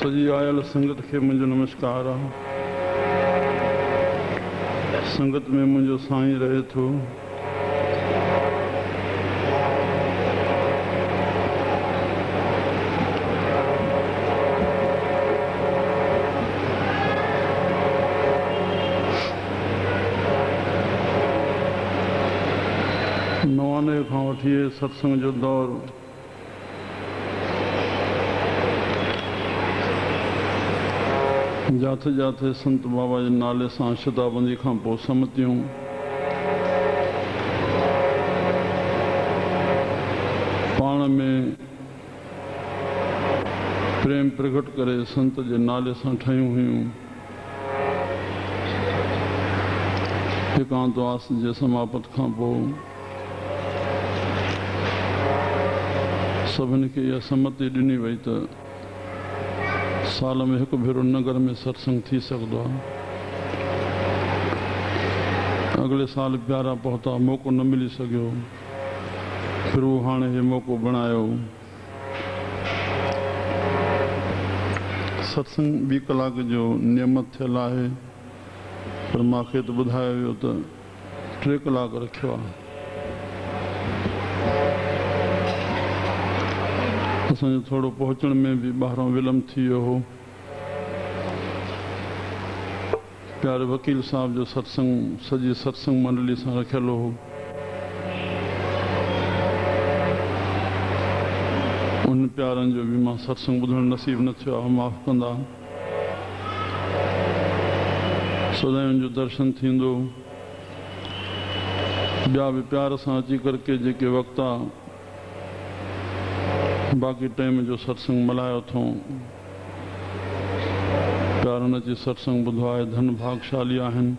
सजी आयल संगत के मुझो नमस्कार। संगत में मुझो साईं रहे थो। नवाने खां वठी सत्संग जो दौर जाते जाते संत बाबा जे नाले सां शताबंदी खां पोइ समतियूं पाण में प्रेम प्रकट करे संत जे नाले सां ठहियूं हुयूं। एकांतवास जे समापत खां पोइ सभिनी खे इहा सम्मति ॾिनी वई त साल में एक भेरो नगर में सत्संग थी सकदो आहे। अगले साल प्यारा पहुता, मौक़ो न मिली सघियो, फिर वो हाणे ये मौक़ो बणायो। सत्संग 2 कलाक जो नियमित थियल आहे, पर मूंखे त ॿुधायो वियो त 3 कलाक रखियो आहे। असांजो थोड़ो पहुचण में भी ॿाहिरां विलम्ब थी वियो हो। प्यारे वकील साहब जो सत्संग सजी सत्संग मंडली सां रखियल हो। उन प्यारनि जो भी मां सत्संग ॿुधण नसीब न थियो आहे, माफ़ कंदा। सदाईं जो दर्शन थींदो, ॿिया भी प्यार सां अची करके जेके वक्ता बाक़ी टाइम जो सत्संग मल्हायो अथऊं, प्यारनि अची सत्संग ॿुधो आहे, धन भागशाली आहिनि।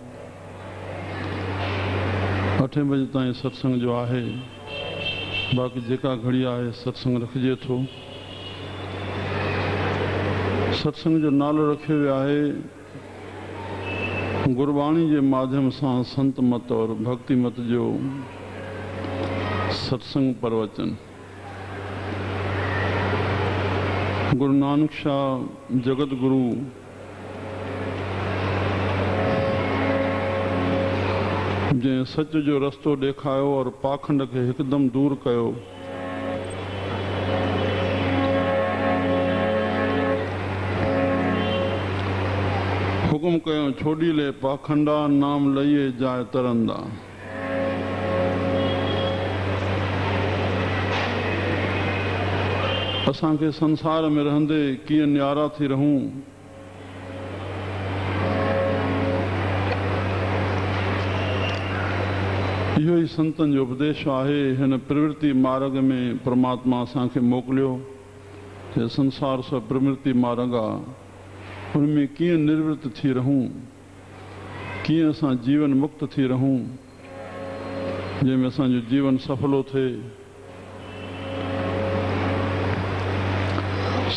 8 बजे ताईं सत्संग जो आहे, बाक़ी जेका घड़ी आहे सत्संग रखिजे थो। सत्संग जो नालो रखियो वियो आहे गुरबाणी जे माध्यम सां संत मत और भक्ति मत जो सत्संग प्रवचन। गुरु नानक शाह जगत गुरु जंहिं सच जो रस्तो ॾेखारियो और पाखंड खे हिकदमि दूर कयो। हुकुम कयो छोड़ी ले पाखंडा, नाम लइए जाए तरंदा। असांखे संसार में रहंदे कीअं न्यारा थी रहूं, इहो ई संतन जो उपदेश आहे। हिन प्रवृत्ति मार्ग में परमात्मा असांखे मोकिलियो कि संसार सां प्रवृत्ति मार्ग आहे, उनमें कीअं निर्वृत्त थी रहूं, कीअं असां जीवन मुक्त थी रहूं, जंहिंमें असांजो जीवन सफलो थिए।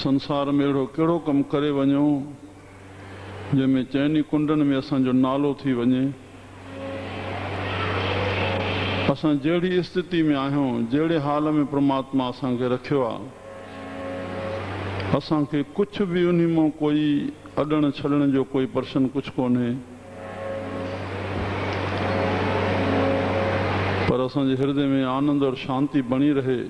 संसार में अहिड़ो कहिड़ो कमु करे वञो जंहिंमें चइनी कुंडनि में असांजो नालो थी वञे। असां जहिड़ी स्थिति में आहियूं, जहिड़े हाल में परमात्मा असांखे रखियो आहे, असांखे कुझु बि उन मां कोई अॾण छॾण जो कोई प्रश्न कुझु कोन्हे। पर असांजे हृदय में आनंद और शांति बणी रहे।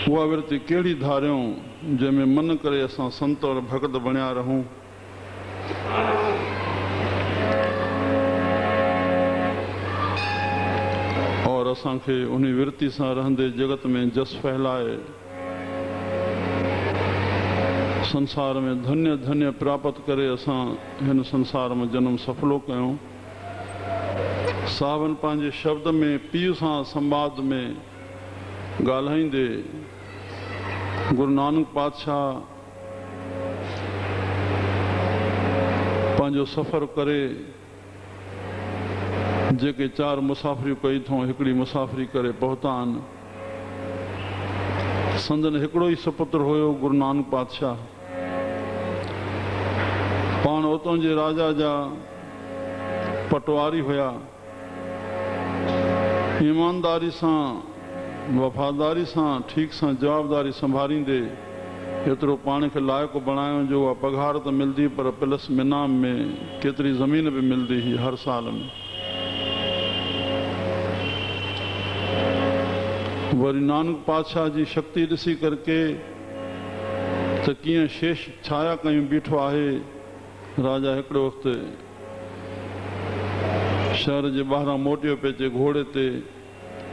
उहा वृत्ति कहिड़ी धारियूं जंहिंमें मन करे असां संत और भगत बणिया रहूं। और असांखे उन वृत्ति सां रहंदे जगत में जस फैलाए संसार में धन्य धन्य प्राप्त करे असां हिन संसार में जन्म सफलो कयूं। सावन पंहिंजे शब्द में पीउ सां संवाद में ॻाल्हाईंदे गुरु नानक पातशाह पंहिंजो सफ़र करे जेके 4 मुसाफ़िरियूं कई अथऊं, हिकिड़ी मुसाफ़िरी करे पहुता आहिनि। संदन हिकिड़ो ई सुपुत्र हुयो गुरु नानक पातशाह। पाण उतां जे राजा जा पटवारी हुया। ईमानदारी सां, वफ़ादारी सां, ठीक सां जवाबदारी संभालींदे एतिरो पाण खे लाइक़ु बणायो जो उहा पघार त मिलंदी, पर प्लस इनाम में केतिरी ज़मीन बि मिलंदी हुई हर साल में। वरी नानक पातशाह जी शक्ति ॾिसी करके त कीअं शेष छाया कयूं बीठो आहे। राजा हिकिड़े वक़्तु शहर जे ॿाहिरां मोटियो पिए अचे घोड़े ते,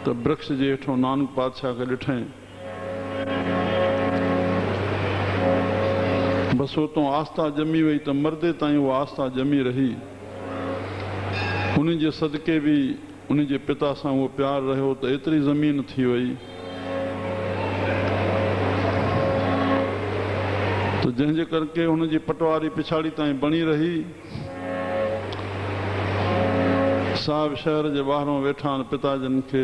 त वृक्ष जे हेठों नानक पातशाह खे ॾिठईं। बसि उतां आस्था ॼमी वई त मरदे ताईं उहा आस्था ॼमी रही। उन जे सदके बि उन जे पिता सां उहो प्यारु रहियो त एतिरी ज़मीन थी वई त जंहिंजे करके हुन जी पटवारी पिछाड़ी ताईं बणी रही। साहिब शहर जे ॿाहिरों वेठा आहिनि, पिताजनि खे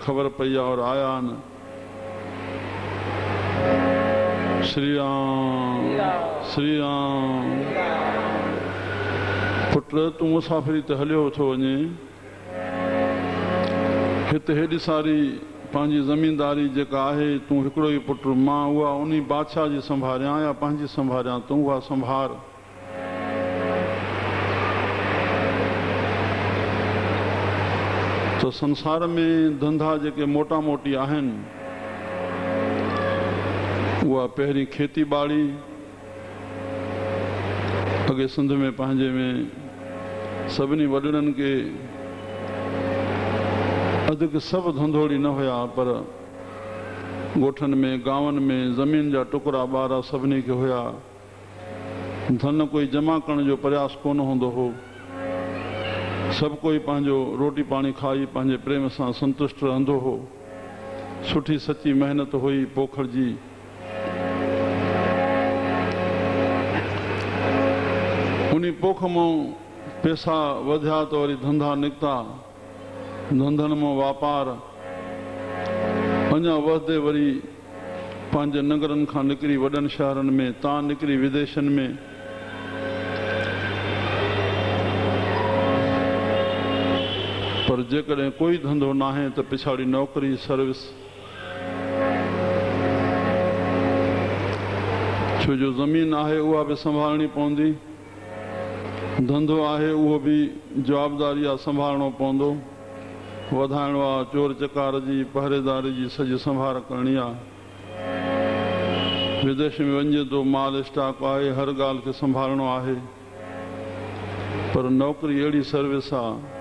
ख़बर पई आहे और आया आहिनि। श्री राम श्री राम। पुट तूं मुसाफ़िरी ते हलियो थो वञे, हिते हेॾी सारी पंहिंजी ज़मीनदारी जेका आहे, तूं हिकिड़ो ई पुटु, मां उहा उन बादशाह जी संभालियां या पंहिंजी संभालियां, तूं उहा संभाल। तो संसार में धंधा जेके मोटा मोटी आहिनि, उहा पहिरीं खेती ॿाड़ी। अॻे सिंध में पंहिंजे में सभिनी वॾड़नि खे अधु सभु धंधोड़ी न हुया, पर ॻोठनि में गांवनि में ज़मीन जा टुकड़ा ॿार सभिनी खे हुया। धन कोई जमा करण जो प्रयास कोन हूंदो हो। सभु कोई पंहिंजो रोटी पाणी खाई पंहिंजे प्रेम सां संतुष्ट रहंदो हो। सुठी सची महिनत हुई पोखर जी। उन पोख मां पैसा वधिया त वरी धंधा निकिता, धंधनि मां वापार अञा वधंदे वरी पंहिंजे नगरनि खां निकिरी वॾनि शहरनि में, तां निकिरी विदेशनि में। पर जेकॾहिं कोई धंधो न आहे त पिछाड़ी नौकरी सर्विस। छो जो ज़मीन आहे उहा बि संभालणी पवंदी, धंधो आहे उहो बि जवाबदारी आहे, संभालणो पवंदो। वधाइणो आहे, चोर चकार जी पहरेदारी जी सॼी संभाल करणी आहे। विदेश में वञे थो, माल स्टॉक आहे, हर ॻाल्हि खे संभालणो आहे। पर नौकरी अहिड़ी सर्विस आहे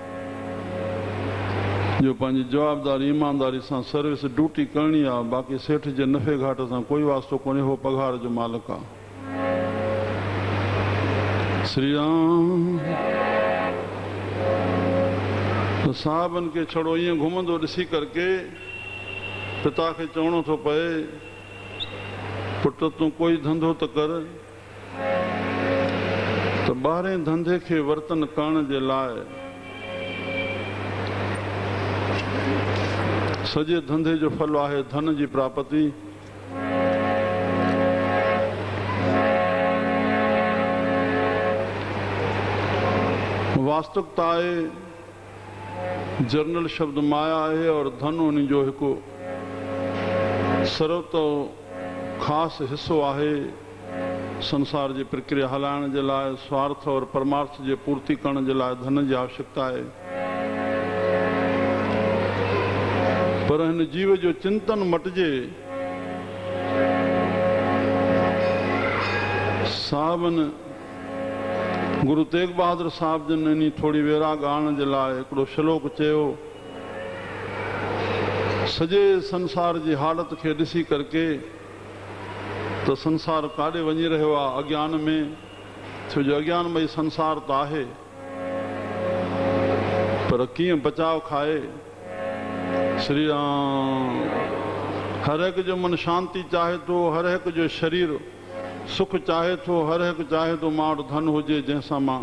जो पंहिंजी जवाबदारी ईमानदारी सां सर्विस ड्यूटी करणी आहे। बाक़ी सेठ जे नफ़े घाट सां कोई वास्तो कोन्हे, हो पघार जो मालिक आहे। श्री राम। तो साहबन के छड़ो ये घुमंदो ॾिसी करके पिता के चवणो थो पए, पुट तूं कोई धंधो त कर, तो ॿारहें धंधे के वर्तन करण जे लाइ सॼे धंधे जो फल आहे धन जी प्राप्ति। वास्तविकता आहे जर्नल शब्द माया आहे और धन उन जो हिकु सर्वतो ख़ासि हिस्सो आहे संसार जी प्रक्रिया हलाइण जे लाइ, स्वार्थ और परमार्थ जे पूर्ति करण जे लाइ धन जी आवश्यकता आहे। पर हिन जीव जो चिंतन मटिजे, साहबन गुरु तेग बहादुर साहब जन इन थोड़ी वैराग आणण जे लाइ हिकिड़ो श्लोक चयो, सॼे संसार जी हालत खे ॾिसी करके तो संसार काॾे वञी रहियो आहे, अज्ञान में, छो जो अज्ञानमय संसार तो आहे, पर कीअं बचाव खाए। श्री राम। हर एक जो मन शांति चाहे तो, हर एक जो शरीर सुख चाहे तो, हर एक चाहे तो मां वटि धन हुजे जंहिंसां मां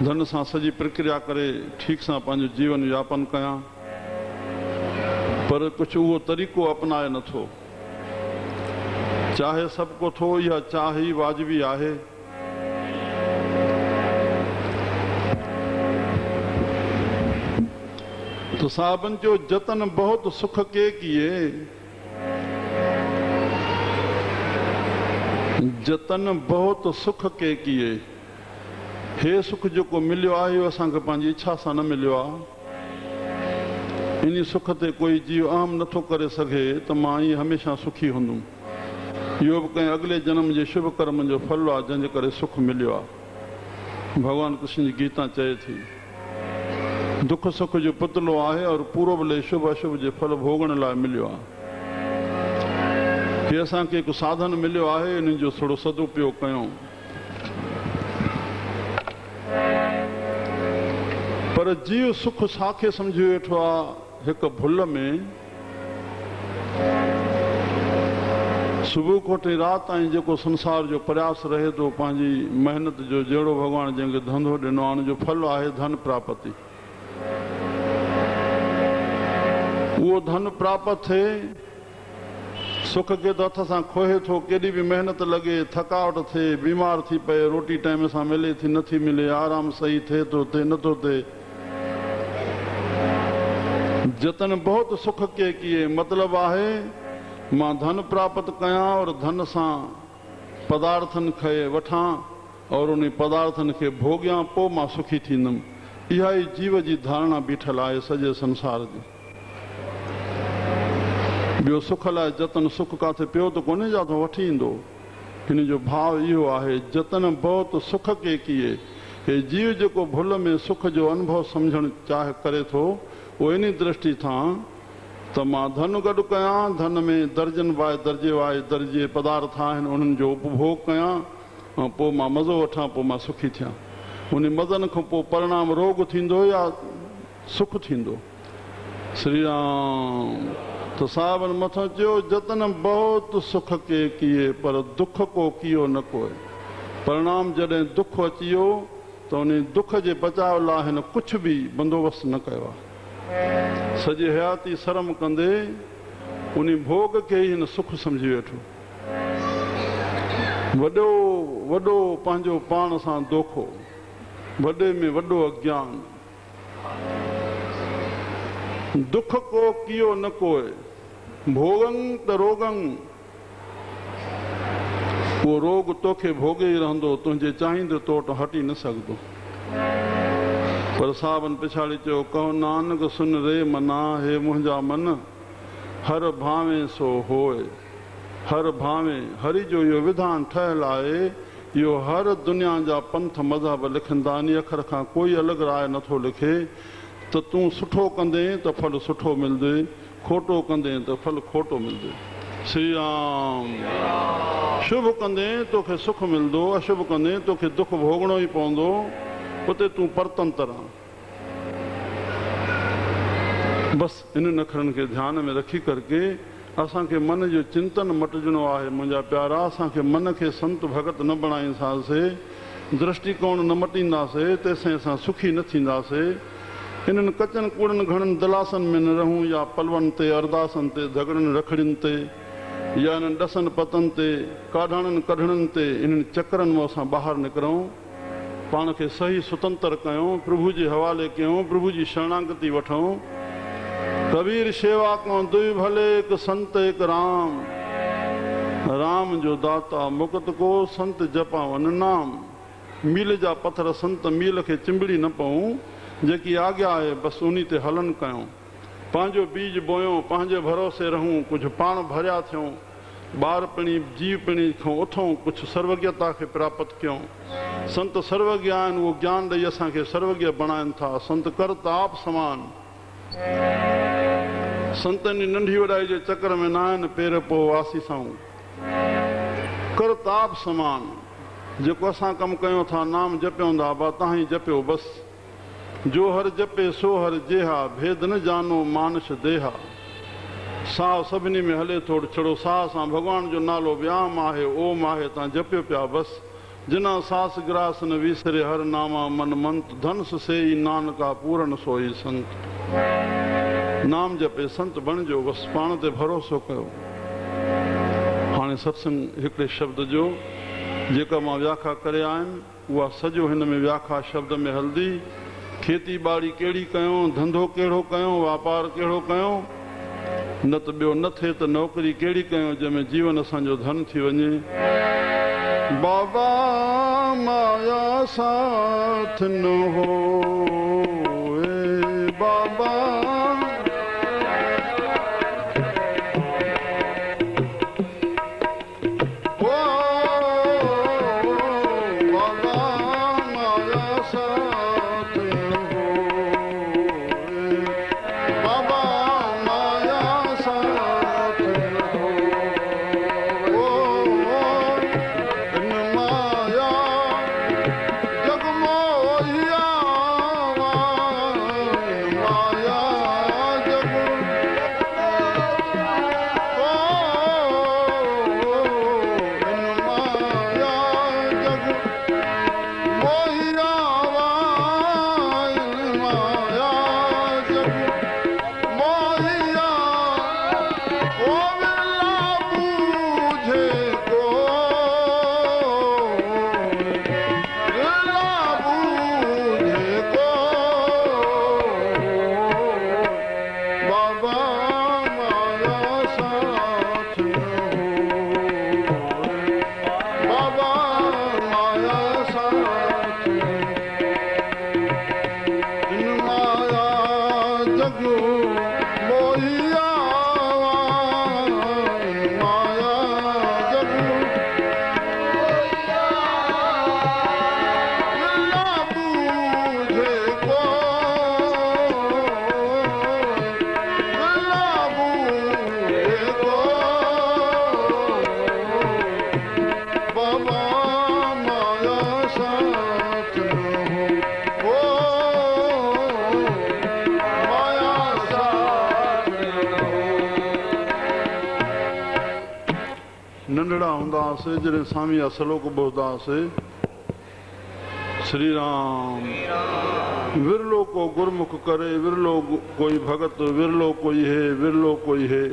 धन सां सॼी प्रक्रिया करे ठीक सां पंहिंजो जीवन यापन कयां, पर कुछ उहो तरीक़ो अपनाए नथो। चाहे सबको थो, इहा चाह ही वाजिबी आहे। तो साहबन जो जतन बहुत सुख के किए, जतन बहुत सुख के किए। हे सुख जो को मिलियो आहे इहो असांखे पंहिंजी इच्छा सां न मिलियो आहे। इन सुख ते कोई जीव आम नथो करे सघे त मां ईअं हमेशा सुखी हूंदुमि। इहो बि कंहिं अॻिले जन्म जे शुभ कर्म जो फल आहे जंहिंजे करे सुख मिलियो आहे। भगवान कृष्ण जी गीता चए थी, दुख सुख जो पुतलो आहे और पूरो भले शुभ अशुभ जे फल भोगण लाइ मिलियो आहे। कि असांखे हिकु साधन मिलियो आहे, इन जो थोरो सदुपयोग कयूं। पर जीव सुख साखे सम्झी वेठो आहे हिकु भुल में। सुबुह कोटे राति ताईं जेको संसार जो प्रयास रहे थो, पंहिंजी मेहनत जो जहिड़ो भॻवान जंहिंखे धंधो ॾिनो आहे, उन जो फल आहे धन प्राप्ति। उहो धन प्राप्त थिए, सुख के तो हथ सां खोहे थो, केॾी बि मेहनत लॻे, थकावट थिए, बीमार थी पए, रोटी टाइम सां मिले थी नथी मिले, आराम सही थिए थो थिए नथो थिए। जतन बहुत सुख के किए, मतलब आहे मां धन प्राप्त कयां और धन सां पदार्थन खे वठां और उन पदार्थन खे भोगियां, पोइ मां सुखी थींदुमि। इहा ई जीव जी धारणा बीठल आहे सॼे संसार जी। ॿियो सुख लाइ जतन, सुख काथे पियो त कोन्हे जा तो वठी ईंदो। हिन जो भाव इहो आहे, जतन बहुत सुख के किए। हे जीव जेको भुल में सुख जो अनुभव सम्झण चाह करे थो, उहो इन दृष्टि सां त मां धन गॾु कयां, धन में दर्जन वाए दर्जे पदार्थ आहिनि, उन्हनि जो उपभोग कयां ऐं पोइ मां मज़ो वठां, पोइ मां सुखी थियां। उन मज़नि खां पोइ परिणाम रोग थींदो या सुख थींदो। श्री राम। तो साहबन मथां चयो, जतन बहुत सुख के किए पर दुख को कियो न कोई। परिणाम जॾहिं दुख अची वियो त उन दुख जे बचाव लाइ हिन कुझु बि बंदोबस्तु न कयो आहे। सॼी हयाती शर्म कंदे उन भोग खे ई हिन सुख सम्झी वेठो। वॾो वॾो पंहिंजो पाण सां दोखो, वॾे में वॾो अज्ञान। दुख को कियो न कोई, भोगं त रोगं। वो रोग तोखे भोगे ई रहंदो, तुंहिंजे चाहींदे तो वटि हटी न सघंदो। पर साहबन पिछाड़ी चयो, कहो नानक सुन रे मना, हे मुंहिंजा मन हर भावे सो होए। हर भावे, हरि जो इहो विधान ठहियलु आहे, इहो हर दुनिया जा पंथ मज़हब लिखंदा। इन अखर खां कोई अलॻि राय नथो लिखे त तूं सुठो कंदे त फल सुठो मिलंदे, खोटो कंदे त फल खोटो मिलंदे। श्री राम। शुभ कंदे तोखे सुख मिलंदो, अशुभ कंदे तोखे दुख भोगणो ही पवंदो, उते तूं परतंत्र आ। बस इन नखरनि खे ध्यान में रखी करके असांखे मन जो चिंतन मटिजणो आहे। मुंहिंजा प्यारा, असांखे मन खे संत भगत न बणाईंदासीं, दृष्टिकोण न मटींदासीं, तेसिताईं असां सुखी न थींदासीं। इन्हनि कचनि कूड़नि घणनि दिलासनि में न रहूं, या पलवनि ते, अरदासनि ते, झगड़नि रखड़ियुनि ते, या इन्हनि ॾसनि पतनि ते, काढाणनि कढणनि ते, इन्हनि चकरनि मां असां ॿाहिरि निकिरूं, पाण खे सही स्वतंत्र कयूं, प्रभु जे हवाले कयूं, प्रभु जी शरणागति वठूं। कबीर शेवा को दुई भले, एक संत एक राम, राम जो दाता मुकुत को, संत जपा वन नाम। मील जा पत्थर संत मील खे चिंबड़ी न पऊं, जेकी आज्ञा आहे बसि उन्ही ते हलन कयूं। पंहिंजो बीज बोयूं, पंहिंजे भरोसे रहूं, कुझु पाण भरिया थियूं, ॿार पिणी जीव पिणी खां उथूं, कुझु सर्वज्ञता खे प्राप्त कयूं। संत सर्वज्ञ आहिनि, उहो ज्ञान ॾेई असांखे सर्वज्ञ बणाइनि था। संत करताप समान, संतनि जी नंढी वॾाई जे चकर में न आहिनि, पेर पो वासी सां करताप समान। जेको असां कमु कयूं था, नाम जपियूं था, बा तव्हां ई जपियो बसि। जो हर जपे सो हर जेहा, भेद न जानो मानस देहा। साह सभिनी में हले थोड़ छड़ो, साह सां भॻवान जो नालो व्याम आहे, ओम आहे, तव्हां जपियो पिया बसि। जिना सास ग्रास न विसरे, हर नामा मन मंत, धनस सेई नानका पूरन सोई संत। नाम जपे संत बणिजो, बसि पाण ते भरोसो कयो। हाणे सत्संग हिकिड़े शब्द जो जेका मां व्याख्या करे आयुमि, उहा सॼो हिन में व्याख्या शब्द में हलंदी। खेती बाड़ी कहिड़ी कयूं, धंधो कहिड़ो कयूं, वापार कहिड़ो कयूं, न त ॿियो न थिए त नौकरी कहिड़ी कयूं जंहिंमें जीवन असांजो धन थी वञे। बाबा माया साथ न हो, बाबा नंढड़ा हूंदासीं जॾहिं स्वामी जा श्लोक ॿुधंदासीं। श्री राम विरलो को गुरमुख करे, विरलो कोई भगत, विरलो कोई है, विरलो कोई है।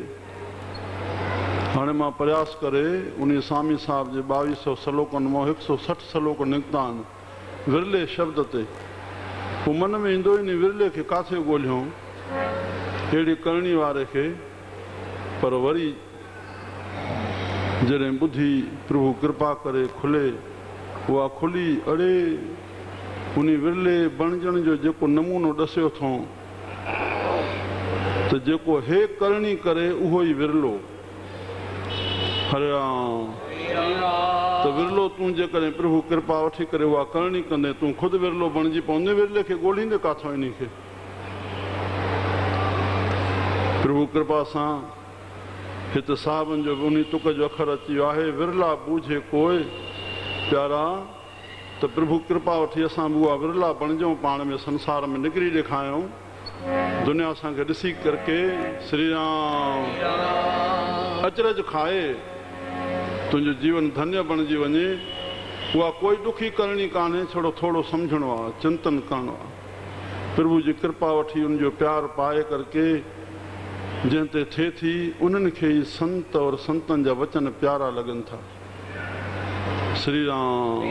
हाणे मां प्रयास करे उन स्वामी साहिब जे 2200 श्लोकनि मां 160 श्लोक निकिता आहिनि विरले शब्द ते। पोइ मन में ईंदो ई न विरले खे किथे ॻोल्हियूं, अहिड़ी करणी वारे खे। पर वरी जॾहिं ॿुधी प्रभु कृपा करे खुले, उहा खुली अड़े उन विरले बणजण जो जेको नमूनो ॾसियो अथऊं त जेको हे करणी करे उहो ई विरलो। हरे राम। त विरलो तूं जेकॾहिं प्रभु कृपा वठी करे उहा करणी कंदे, तूं ख़ुदि विरलो बणिजी पवंदे। विरले खे ॻोल्हींदे किथां इन खे? प्रभु कृपा सां हिते साहबनि जो उन तुक जो अखर अची वियो आहे, विरला बूझे कोई प्यारा। त प्रभु कृपा वठी असां बि उहा विरला बणिजूं, पाण में संसार में निकिरी ॾेखारियूं, दुनिया असांखे ॾिसी करके श्री राम अचरज खाए, तुंहिंजो जीवन धन्य बणिजी वञे। उहा कोई ॾुखी करणी कान्हे, छड़ो थोरो सम्झणो आहे, चिंतन करणो आहे। प्रभु जी कृपा वठी उनजो प्यार पाए करके जंहिं ते थिए थी, उन्हनि खे ई संत और संतनि जा वचन प्यारा लॻनि था। श्री राम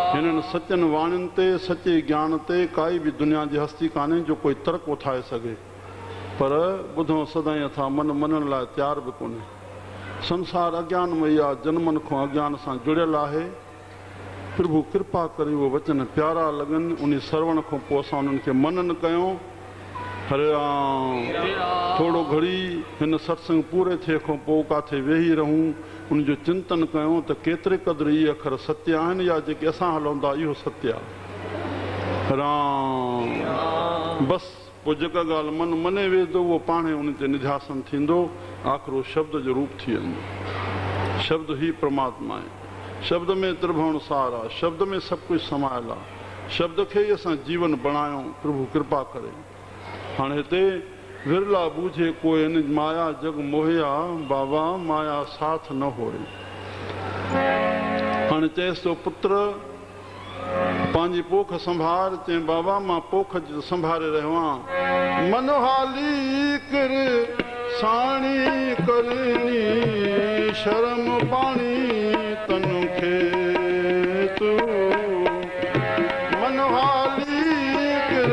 हिननि सचनि वाणियुनि ते, सचे ज्ञान ते काई बि दुनिया जी हस्ती कान्हे जो कोई तर्क उठाए सघे, पर ॿुधो सदाईं अथा मन मञण लाइ तयारु बि कोन्हे। संसार अज्ञान में या जनमनि खां अज्ञान सां जुड़ियल आहे। प्रभु कृपा करे उहे वचन प्यारा लॻनि, उन श्रवण खां पोइ असां उन्हनि खे मनन कयूं। हरे राम। थोरो घड़ी हिन सत्संग पूरे थिए खां पोइ किथे वेही रहूं, उनजो चिंतन कयूं त केतिरे क़दुरु इहे अखर सत्य आहिनि या जेके असां हलूं था इहो सत्य आहे। राम बसि पोइ जेका ॻाल्हि मन मने वेंदो उहो पाणे उन ते निध्यासन थींदो, आख़िरो शब्द जो रूप थी वेंदो। शब्द ई परमात्मा आहे, शब्द में त्रिभुवन सार आहे, शब्द में सभु कुझु समायल आहे। शब्द खे ई असां जीवन बणायूं, प्रभु कृपा करे। हाणे हिते विरला बूझे कोई इन माया जग मोहिया, बाबा माया साथ न होए। हाणे चएसि तो पुत्र पंहिंजी पोख संभार, चई बाबा मां पोख संभारे रहियो आहियां। मनहाली कर साणी करणी, शर्म पाणी तन खे तू मनहाली कर।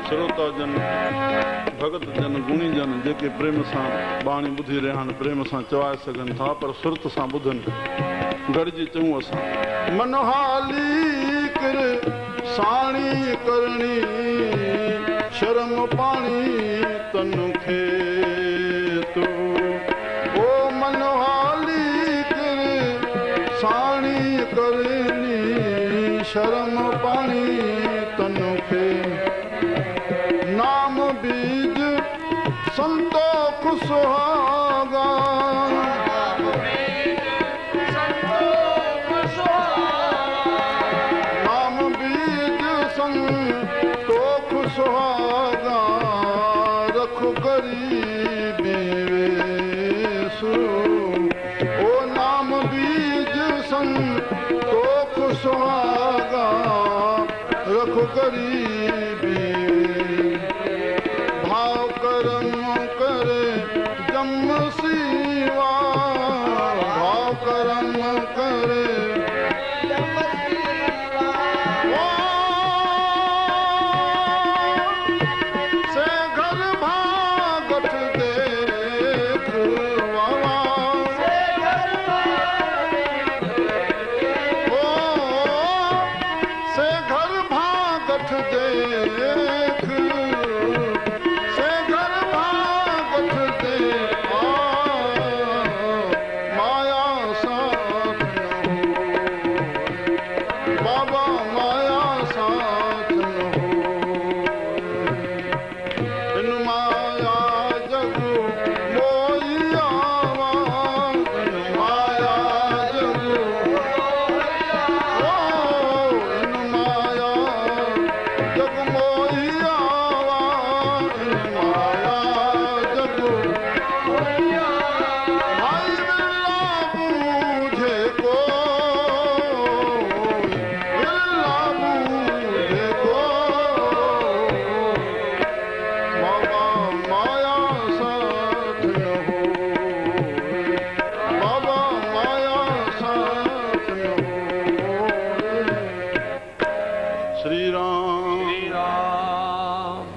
श्रोता जन, भगत जन, गुणी जन जेके प्रेम सां बाणी ॿुधी रहिया आहिनि, प्रेम सां चवाए सघनि था, पर सुरत सां ॿुधनि। गॾिजी चऊं असां मनहाली कर साणी करणी, शर्म पाणी तन खे तू। ओ मनहाली कर साणी करणी, शर्म पाणी तन खे। नाम बीज संतोख सुहागा, नाम बीज संतोख सुहागा, रख गरीबी वेसु। ओ नाम बीज संतोख सुहागा, रख गरीबी। भाव कर्म करे जम सीवा, भाव कर्म करे जम सीवा। से घर भागत देख बाबा, से घर से घर भागत देख, से घर भागत देख। माया साथ न हो बाबा, माया साथ न हो। इन माया जग मोहिया, इन माया जग इन माया जग मोहिया, इन माया जग मोहिया। भाई बिरला बूझे कोई, बिरला बूझे कोई, बाबा माया साथ न हो, बाबा माया साथ न हो। श्री राम।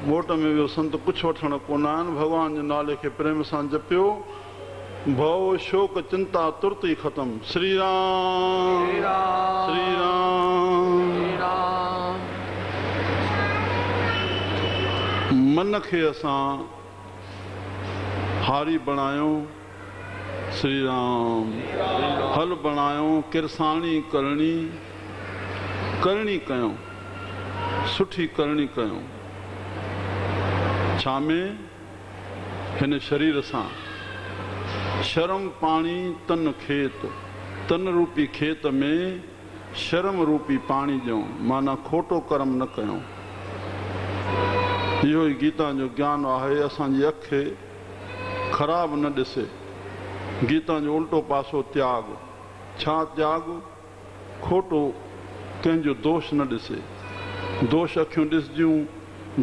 मोट में वियो संत कुछ वठण कोन आहिनि, भगवान जे नाले खे प्रेम सां जपियो, भव शोक चिंता तुरत ई ख़तम। श्री राम, श्री राम। मन खे असां हारी बणायूं, श्री राम। हल बणायूं किरसाणी करणी, करणी कयूं, सुठी करणी कयूं। छा में? हिन शरीर सां। शर्म पाणी तन खेत, तन रूपी खेत में शर्म रूपी पाणी ॾियूं, माना खोटो कर्म न कयूं। इहो ई गीता जो ज्ञान आहे। असांजी अखि ख़राबु न ॾिसे। गीता जो उल्टो पासो त्याग। छा त्याग? खोटो कंहिंजो दोष न ॾिसे। दोष अखियूं ॾिसदियूं,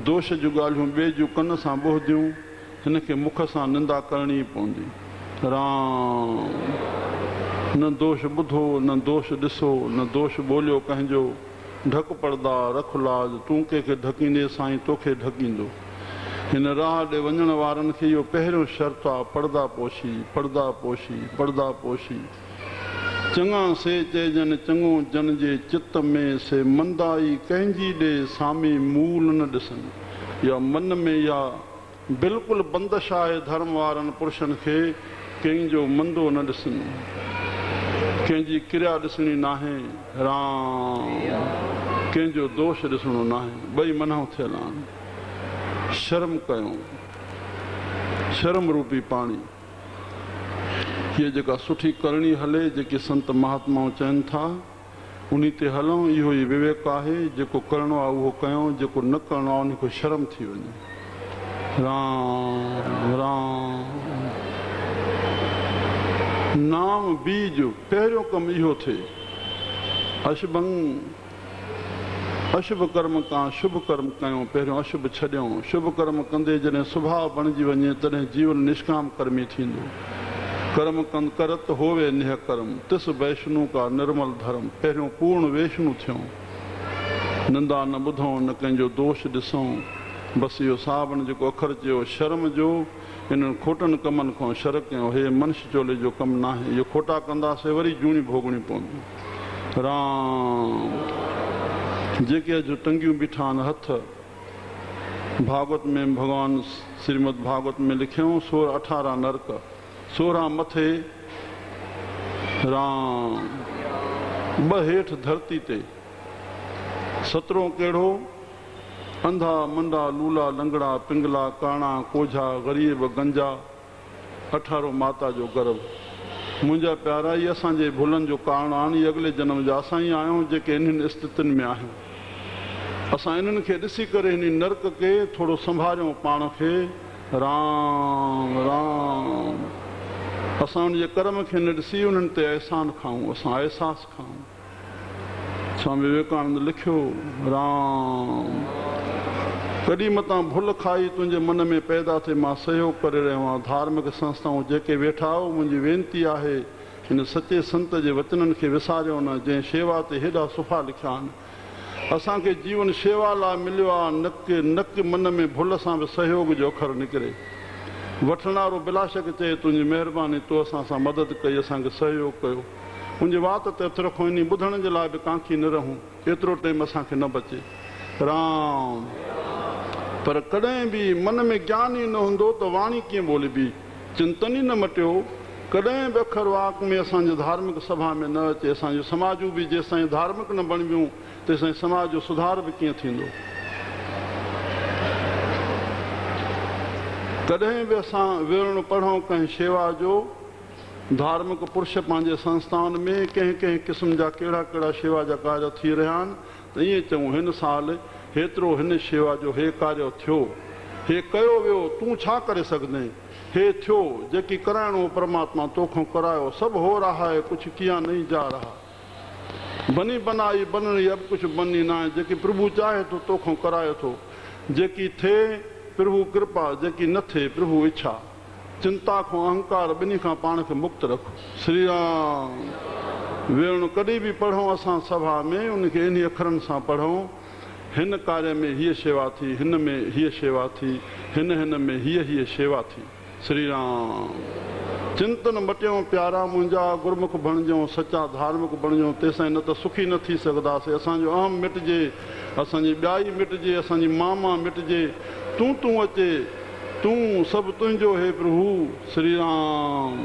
दोष जूं ॻाल्हियूं ॿिए जूं कन सां ॿुधदियूं, हिन खे मुख सां निंदा करणी पवंदी। राम। न दोष ॿुधो, न दोष ॾिसो, न दोष ॿोलियो कंहिंजो। ढक पर्दा रख लाज, तूं कंहिंखे ढकींदे साईं तोखे ढकींदो। हिन राह ॾे वञण वारनि खे इहो पहिरियों शर्त आहे, पर्दा पोशी, पर्दा पोशी, पर्दा पोशी। चङा से चइजनि चङो जन जे चित में से, मंदाई कंहिंजी ॾे सामी मूल न ॾिसनि। या मन में या बिल्कुलु बंदिश आहे धर्म वारनि पुरुषनि खे, कंहिंजो मंदो न ॾिसनि, कंहिंजी क्रिया ॾिसणी नाहे। राम। कंहिंजो दोष ॾिसणो नाहे। ॿई मना थियल आहिनि। शर्म कयूं, शर्म रूपी पाणी। हीअ जेका सुठी करणी हले, जेके संत महात्माऊं चवनि था, उन ते हलूं। इहो ई विवेक आहे। जेको करिणो आहे उहो कयूं, जेको न करिणो आहे उन खे शर्म थी वञे। राम राम। नाम बीज। पहिरियों कमु इहो थिए। अशुभ कर्म खां शुभ कर्म कयूं। पहिरियों अशुभ छॾियूं। शुभ कर्म कंदे जॾहिं स्वभाव बणिजी वञे तॾहिं जीवन निष्काम कर्मी थींदो। कर्म कंद करत होवे निह कर्म, तिस वैष्णु का निर्मल धर्म। पहिरियों पूर्ण वैष्णु थियूं। निंदा न ॿुधूं, न कंहिंजो दोष ॾिसूं। बसि इहो सावण जेको अखर चयो शर्म जो, इन्हनि खोटनि कमनि खां शर कयूं। हे मनुष्य चोले जो कमु न आहे। इहो खोटा कंदासीं वरी जूणी भोगणी पवंदी। राम। जेके अॼु टंगियूं बीठा आहिनि हथ, भागवत में भॻवानु श्रीमद भागवत में लिखियऊं 18 नरक, 16 मथे राम, 2 हेठि धरती ते। 17 कहिड़ो? अंधा मंडा लूला लंगड़ा पिंगला काणा कोझा ग़रीब गंजा। 18 माता जो गर्भ। मुंहिंजा प्यारा, इहे असांजे भुलनि जो कारण आहिनि। अॻिले जनम जा असां ई आहियूं जेके इन्हनि स्थितियुनि में आहियूं। असां इन्हनि खे ॾिसी करे हिन नरक खे थोरो संभालियूं पाण खे। राम राम। असां उनजे कर्म खे न ॾिसी उन्हनि ते अहसान खाऊं, असां अहसास खाऊं। स्वामी विवेकानंद लिखियो, राम। कॾहिं मतां भुल खाई तुंहिंजे मन में पैदा थिए, मां सहयोग करे रहियो आहियां। धार्मिक संस्थाऊं जेके वेठा आहियो, मुंहिंजी वेनती आहे हिन सचे संत जे वचननि खे विसारियो न, जंहिं शेवा ते हेॾा सुफ़ा लिखिया आहिनि। असांखे जीवन शेवा लाइ मिलियो आहे, नक मन में भुल सां बि सहयोग जो अखर निकिरे। वठणारो बिलाशक चए, तुंहिंजी महिरबानी, तो असां सां मदद कई, असांखे सहयोग कयो। मुंहिंजे वात ते हथ रखो, इन ॿुधण जे लाइ बि कांखी न रहूं। एतिरो टाइम असांखे न बचे। राम। पर कॾहिं बि मन में ज्ञान ई न हूंदो त वाणी कीअं ॿोलिबी, चिंतन ई न मटियो। कॾहिं बि अखर वाक में असांजे धार्मिक सभा में न अचे। असांजो समाजूं बि जेसिताईं धार्मिक न बणिबियूं तेसिताईं समाज जो सुधार बि कीअं थींदो। कॾहिं बि असां विवरण पढ़ूं कंहिं शेवा जो। धार्मिक पुरुष पंहिंजे संस्थान में कंहिं कंहिं क़िस्म जा कहिड़ा कहिड़ा शेवा जा कार्य थी रहिया आहिनि, त ईअं चऊं हिन साल हेतिरो हिन शेवा जो हे कार्य थियो, हे कयो वियो, तूं छा करे सघंदे, हे थियो, जेकी कराइणो परमात्मा तोखां करायो। सभु हो रहा है, कुछ किया नहीं जा रहा। बनी बनाई बन रही, अब कुछ बनी ना है। जेकी प्रभु चाहे तो तोखां कराए थो। जेकी थिए प्रभु कृपा, जेकी न थिए प्रभु इच्छा। चिंता खां अहंकार ॿिन्ही खां पाण खे मुक्त रखो। श्री राम। वेण कॾहिं बि पढ़ूं असां सभा में, उनखे इन अखरनि सां पढ़ूं। हिन कार्य में हीअ शेवा थी, हिन में हीअ शेवा थी, हिन में हीअ शेवा थी। श्री राम। चिंतन मटियूं प्यारा मुंहिंजा, गुरमुख बणिजूं, सचा धार्मिक बणिजूं। तेसिताईं न त सुखी न थी सघंदासीं। असांजो अहम मिटिजे, असांजी ॿियाई मिटिजे, असांजी मामा मिटिजे। तूं अचे, तूं सभु तुंहिंजो हे प्रभु। श्री राम।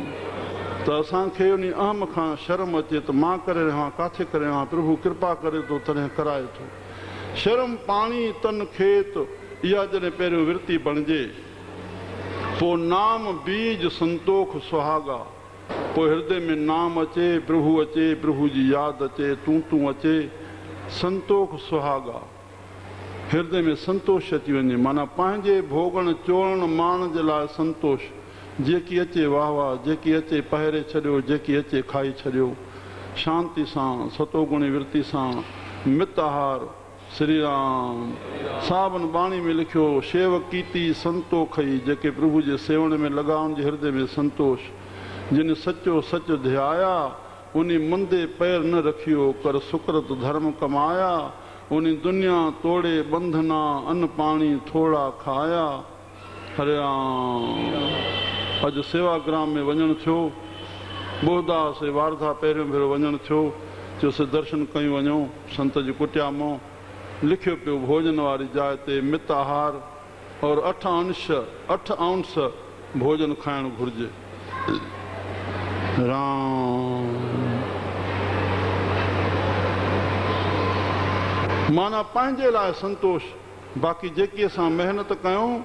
तो असांखे उन अहम खां शर्म अचे त मां करे रहियो काथे करे रहियो प्रभु कृपा करे थो तॾहिं कराए थो। शर्म पाणी तन खेत इहा जॾहिं पहिरियों विरती बणिजे पोइ नाम बीज संतोख सुहागा, पोइ हृदय में नाम अचे, प्रभु जी यादि अचे, तूं अचे, संतोख सुहागा, हृदय में संतोष अची वञे। माना पंहिंजे भोगण चोरण माण जे लाइ संतोष, जेकी अचे वाह वाह, जेकी अचे पहिरे छॾियो, जेकी अचे खाई छॾियो, शांति सां सतोगुणी विरती सां मित आहार। श्री राम सावन बाणी में लिखियो शेवक कीती संतोखई, जेके प्रभु जे सेवण में लॻा उन जे हृदय में संतोष। जिन सचो सच ध्याया उन मंदे पैर न रखियो, कर सुकृत धर्म कमाया, उन दुनिया तोड़े बंधना, अन्न पाणी थोड़ा खाया। हरे राम। अॼु सेवाग्राम में वञण थियो, बोहदास वारधा पहिरियों भेरो वञण थियो, चयोसि दर्शन कयूं वञूं संत जी कुटिया मां। लिखियो पियो भोजन वारी जाइ ते मित आहार और 8 अंश भोजन खाइणु घुरिजे। राम माना पंहिंजे लाइ संतोष। बाक़ी जेकी असां महिनत कयूं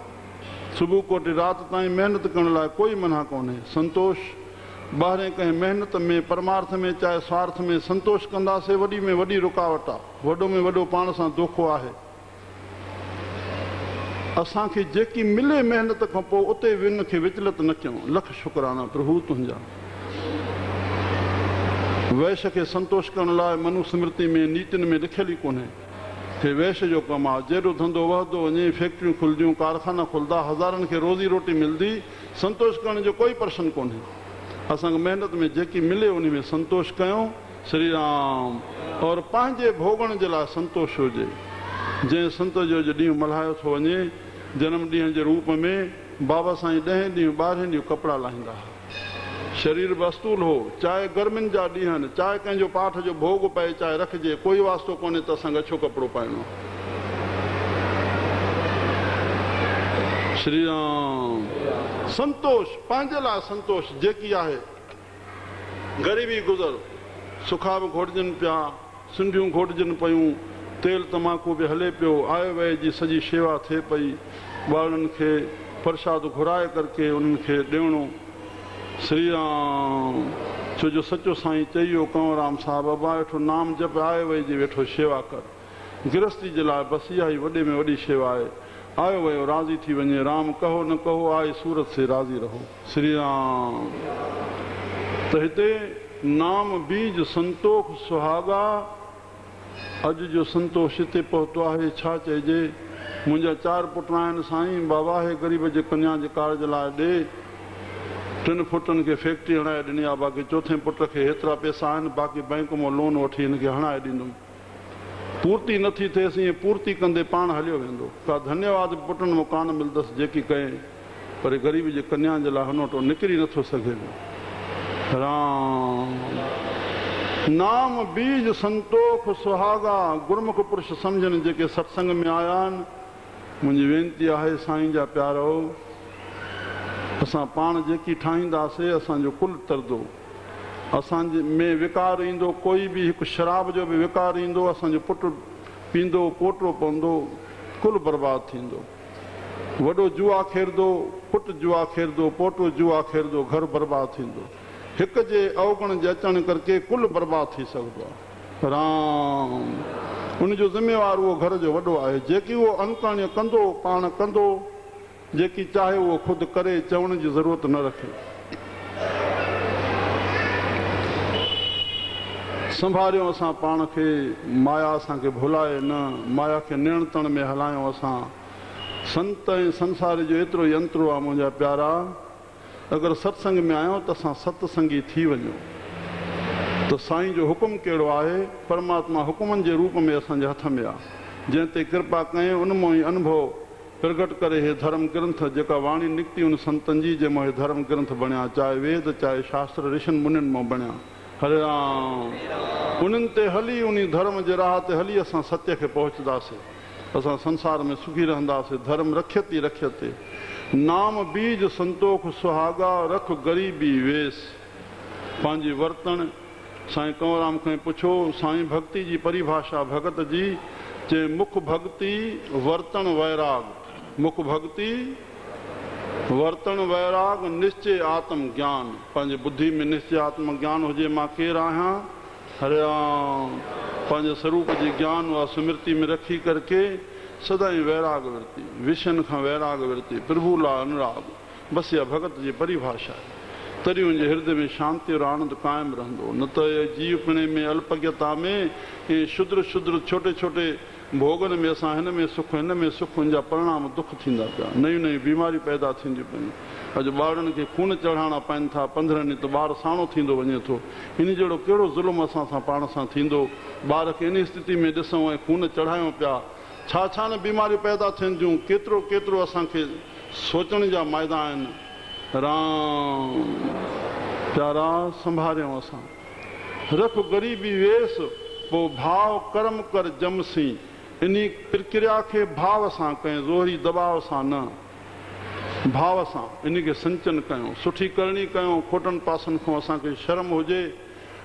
सुबुह कोटि राति ताईं महिनत करण लाइ कोई मना कोन्हे। संतोष ॿाहिरे कंहिं महिनत में परमार्थ में चाहे स्वार्थ में संतोष कंदासीं वॾी में वॾी रुकावट आहे, वॾो में वॾो पाण सां धोखो आहे। असांखे जेकी मिले महिनत खां पोइ उते विन खे विचलित न कयूं। लख शुक्राना प्रभु तुंहिंजा। वैश्य खे संतोष करण लाइ मनुस्मृति में नीतियुनि में लिखियल ई कोन्हे। हे वैश्य जो कमु आहे, जहिड़ो धंधो वधंदो वञे, फैक्ट्रियूं खुलंदियूं, कारखाना खुलंदा, हज़ारनि खे रोज़ी रोटी मिलंदी, संतोष करण जो कोई प्रश्न कोन्हे। असांखे महिनत में जेकी मिले उन में संतोष कयूं। श्री राम। और पंहिंजे भोगण जे लाइ संतोष हुजे। जंहिं संत जो ॾींहुं मल्हायो थो वञे जनम ॾींहं जे रूप में, बाबा साईं 10 ॾींहं 12 ॾींहं कपिड़ा लाहींदा हुआ। शरीर बस्तूल हो, चाहे गर्मियुनि जा ॾींहं आहिनि, चाहे कंहिंजो पाठ जो भोग पए, चाहे रखिजे, कोई वास्तो कोन्हे त असांखे अछो कपिड़ो पाइणो। श्री राम। संतोष पंहिंजे लाइ संतोष जेकी आहे। ग़रीबी गुज़र, सुखा बि घोटजनि पिया, सिंधियूं घोटजनि पियूं, तेल तमाकू बि हले पियो, आए वए जी सॼी शेवा थिए पई, ॿारनि खे प्रसाद घुराए करके उन्हनि खे ॾियणो। श्री राम। छो जो सचो साईं चइयो कंवराम साहब बाबा वेठो नाम जप, आए वए जी वेठो शेवा कर। गृहस्थी जे लाइ बसि इहा ई वॾे में वॾी शेवा आहे। आयो वयो राज़ी थी वञे, राम कहो न कहो आए सूरत से राज़ी रहो। श्री राम। त हिते नाम बीज संतोख सुहागा। अॼु जो संतोष हिते पहुतो आहे। छा चइजे, मुंहिंजा 4 पुट आहिनि साईं, बाबा हे ग़रीब जे कन्या जे कार्ज लाइ ॾे। 3 फुटनि खे फैक्ट्री हणाए ॾिनी आहे, बाक़ी 4थे पुट खे हेतिरा पैसा आहिनि, बाक़ी बैंक मां लोन वठी हिनखे हणाए ॾींदुमि। पूर्ति नथी थिएसि, ईअं पूर्ति कंदे पाण हलियो वेंदो। का धन्यवाद पुटनि मूं कान मिलंदसि जेकी कहे, पर ग़रीब जे कन्या जे लाइ हनोटो निकिरी नथो सघे। राम। नाम बीज संतोख सुहागा। गुरमुख पुरुष सम्झनि जेके सत्संग में आया आहिनि। मुंहिंजी वेनती आहे साईं जा प्यारो, असां पाण जेकी ठाहींदासीं असांजो कुल तरंदो। असांजे में विकार ईंदो, कोई बि हिकु शराब जो बि विकार ईंदो, असांजो पुटु पींदो, पोटो पवंदो, कुल बर्बादु थींदो। वॾो जुआ खेरंदो, पुटु जुआ खेरंदो, पोटो जुआ खेरंदो, घर बर्बादु थींदो। हिक जे अवगुण जे अचण करके कुल बर्बादु थी सघंदो आहे। राम। उनजो ज़िम्मेवार उहो घर जो वॾो आहे। जेकी उहो अनकरणीय कंदो पाण कंदो, जेकी चाहे उहो ख़ुदि करे, चवण जी ज़रूरत न रखे। संभालियो असां पाण खे, माया असांखे भुलाए न, माया खे नियंत्रण में हलायूं असां। संत ऐं संसार जो एतिरो यंत्रो आहे मुंहिंजा प्यारा। अगरि सत्संग में आहियो त असां सत्संगी थी वञूं। त साईं जो हुकुम कहिड़ो आहे, परमात्मा हुकुमनि जे रूप में असांजे हथ में आहे। जंहिं ते कृपा कयईं उन मां ई अनुभव प्रगट करे हे धर्म ग्रंथ जेका वाणी निकिती उन संतनि जी, जंहिंमां हे धर्म ग्रंथ बणिया, चाहे वेद चाहे शास्त्र ऋषिनि मुनिनि मां बणिया। हरे राम। उन्हनि ते हली, उन धर्म जे राह ते हली असां सत्य खे पहुचंदासीं। असां संसार में सुखी रहंदासीं। धर्म रखियति रखियति। नाम बीज संतोख सुहागा, रख ग़रीबी वेस। पंहिंजी वर्तन। साईं कंवरराम खां पुछो साईं भक्ति जी परिभाषा भगत जी, जे मुख भक्ति वर्तन वैराग। मुख भक्ति वर्तन वैराग निश्चय आत्म ज्ञान। पंहिंजे बुद्धि में निश्चय आत्म ज्ञान हुजे मां केरु आहियां, हरे राम, पंहिंजे स्वरूप जी ज्ञान व स्मृति में रखी करके सदाई वैराग वृत्ति, विषयनि खां वैराग वृत्ति, प्रभु लाइ अनुराग, बस इहा भगत जी परिभाषा आहे। तॾहिं उनजे हृदय में शांति और आनंद कायम रहंदो। न त जीव पिणे में अल्पज्ञता में ऐं शुद्र शुद्र छोटे छोटे भोगन में असां हिन में सुख हिन में सुख, उनजा परिणाम दुख थींदा पिया, नयूं नयूं बीमारियूं पैदा थींदियूं पियूं। अॼु ॿारनि खे खून चढ़ाइणा पवनि था, 15 ॾींहं त ॿारु साणो थींदो वञे थो। इन जहिड़ो कहिड़ो ज़ुल्म असां सां पाण सां थींदो। ॿार खे इन स्थिति में ॾिसूं ऐं खून चढ़ायूं पिया, छा छा न बीमारियूं पैदा थियनि थियूं। केतिरो केतिरो असांखे सोचण जा मैदा आहिनि। राम प्यारा संभारियूं असां, रख ग़रीबी वेस पोइ भाव कर्म कर जमसी। इन प्रक्रिया खे भाव सां कयूं, ज़ोरी दबाव सां न, भाव सां इन खे संचन कयूं, सुठी करणी कयूं। खोटनि पासनि खां असांखे शर्म हुजे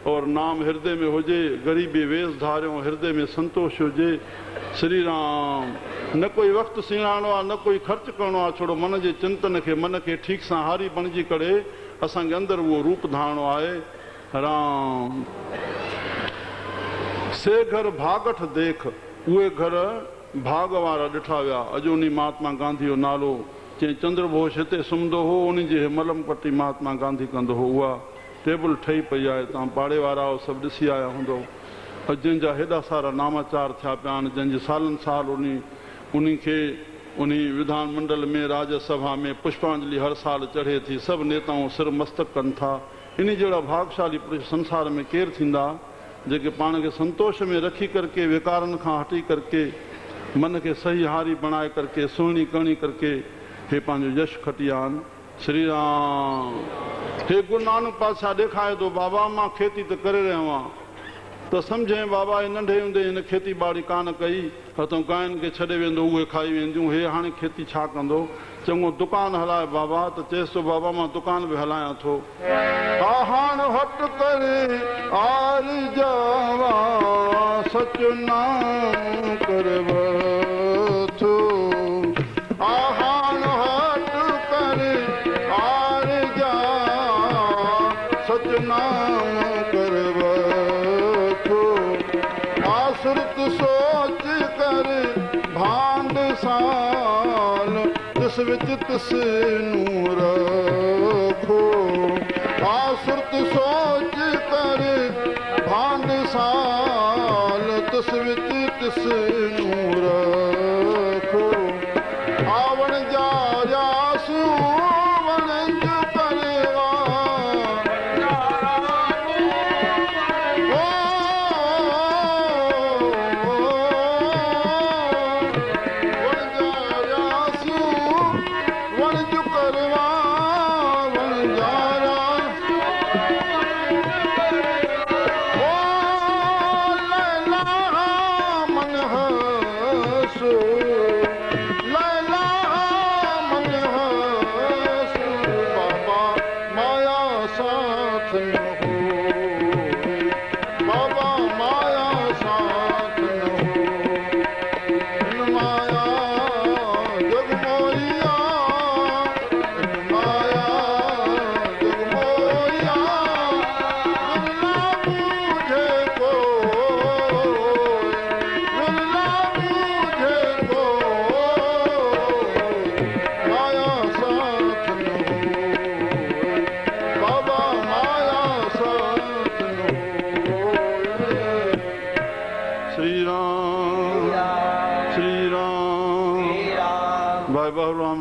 और नाम हृदय में हुजे, ग़रीबी वेस धारियूं, हृदय में संतोष हुजे। श्री राम, न कोई वक़्तु सीणाइणो आहे, न कोई ख़र्चु करिणो आहे, छोड़ो मन जे चिंतन खे, मन खे ठीक सां हारी बणिजी करे असांखे अंदरि उहो रूप धारणो आहे। राम से घर भागठ देख, उहे घर भाग वारा ॾिठा विया। अॼु उन महात्मा गांधी जो नालो चई चंद्र बोस हिते सुम्हंदो हो, उन जी मलम पट्टी महात्मा गांधी कंदो हो। उहा टेबल ठही पई आहे, तव्हां पाड़े वारा सभु ॾिसी आया हूंदो। जंहिंजा हेॾा सारा नामाचार थिया पिया आहिनि, जंहिंजे सालनि साल उन खे उन विधान मंडल में राज्यसभा में पुष्पांजलि हर साल चढ़े थी। सभु नेताऊं सिर मस्तक कनि था। इन जहिड़ा भागशाली पुरुष संसार में केरु थींदा जेके पाण खे संतोष में रखी करके, विकारनि खां हटी करके, मन खे सही हारी बणाए करके, सुहिणी करणी करके हे पंहिंजो यश खटी आहिनि। श्री राम, हे गुरु नानक पातशाह ॾेखारे थो, बाबा मां खेती त करे रहियो आहियां, त सम्झे बाबा हे नंढे हूंदे हिन खेती बाड़ी कान कई, हथों गांयुनि खे छॾे वेंदो, उहे खाई वेंदियूं। हे हाणे खेती छा कंदो? चङो दुकान हलाए बाबा, त चएसि थो बाबा मां दुकान बि हलायां थो। हाण हट करे आर जावा सच नाम करव थो। हाण हट करे आर जा सच नाम करव थो। आसुरत सोच कर भांड साल, तिस विच तिस नूर रखो। आसुरत सोच कर भांड साल, तिस विच तिस नूर रखो। आवण जा यासू वणंज करेवा,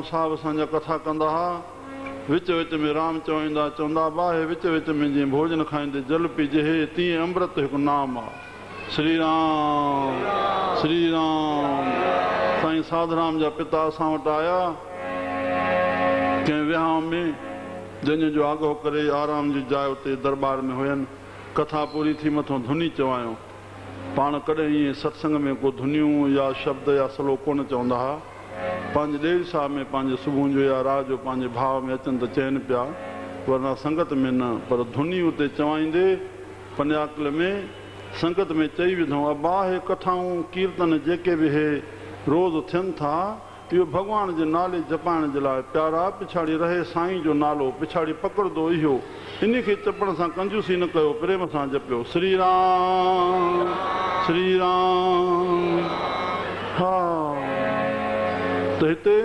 साहब असांजा कथा कंदा हुआ। विच विच में राम चवंदा, चवंदा बाहे विच विच में जीअं भोजन खाईंदे जल पीजे, हे तीअं अमृत हिकु नाम आहे। श्री राम श्री राम। साईं साधराम जा पिता असां वटि आया कंहिं विहांव में, जंहिंजो आगो करे आराम जी जाइ उते दरबार में हुयनि। कथा पूरी थी मथां धुनी चवायूं। पाण कॾहिं ईअं सत्संग में को धुनियूं या शब्द या सलो कोन चवंदा हुआ। पंहिंजे ॾेर साहब में पंहिंजे सुबुह जो या रात जो पंहिंजे भाव में अचनि त चवनि पिया वरना संगत में न। पर धुनी उते चवाईंदे पन्याकल में संगत में चई विधऊं अबा हे कथाऊं कीर्तन जेके बि हे रोज़ थियनि था इहो भॻवान जे नाले जपाइण जे लाइ प्यारा। पिछाड़ी रहे साईं जो नालो, पिछाड़ी पकड़ंदो इहो, इन खे चपण सां कंजूसी न कयो, प्रेम सां जपियो श्री राम श्री राम। हा त हिते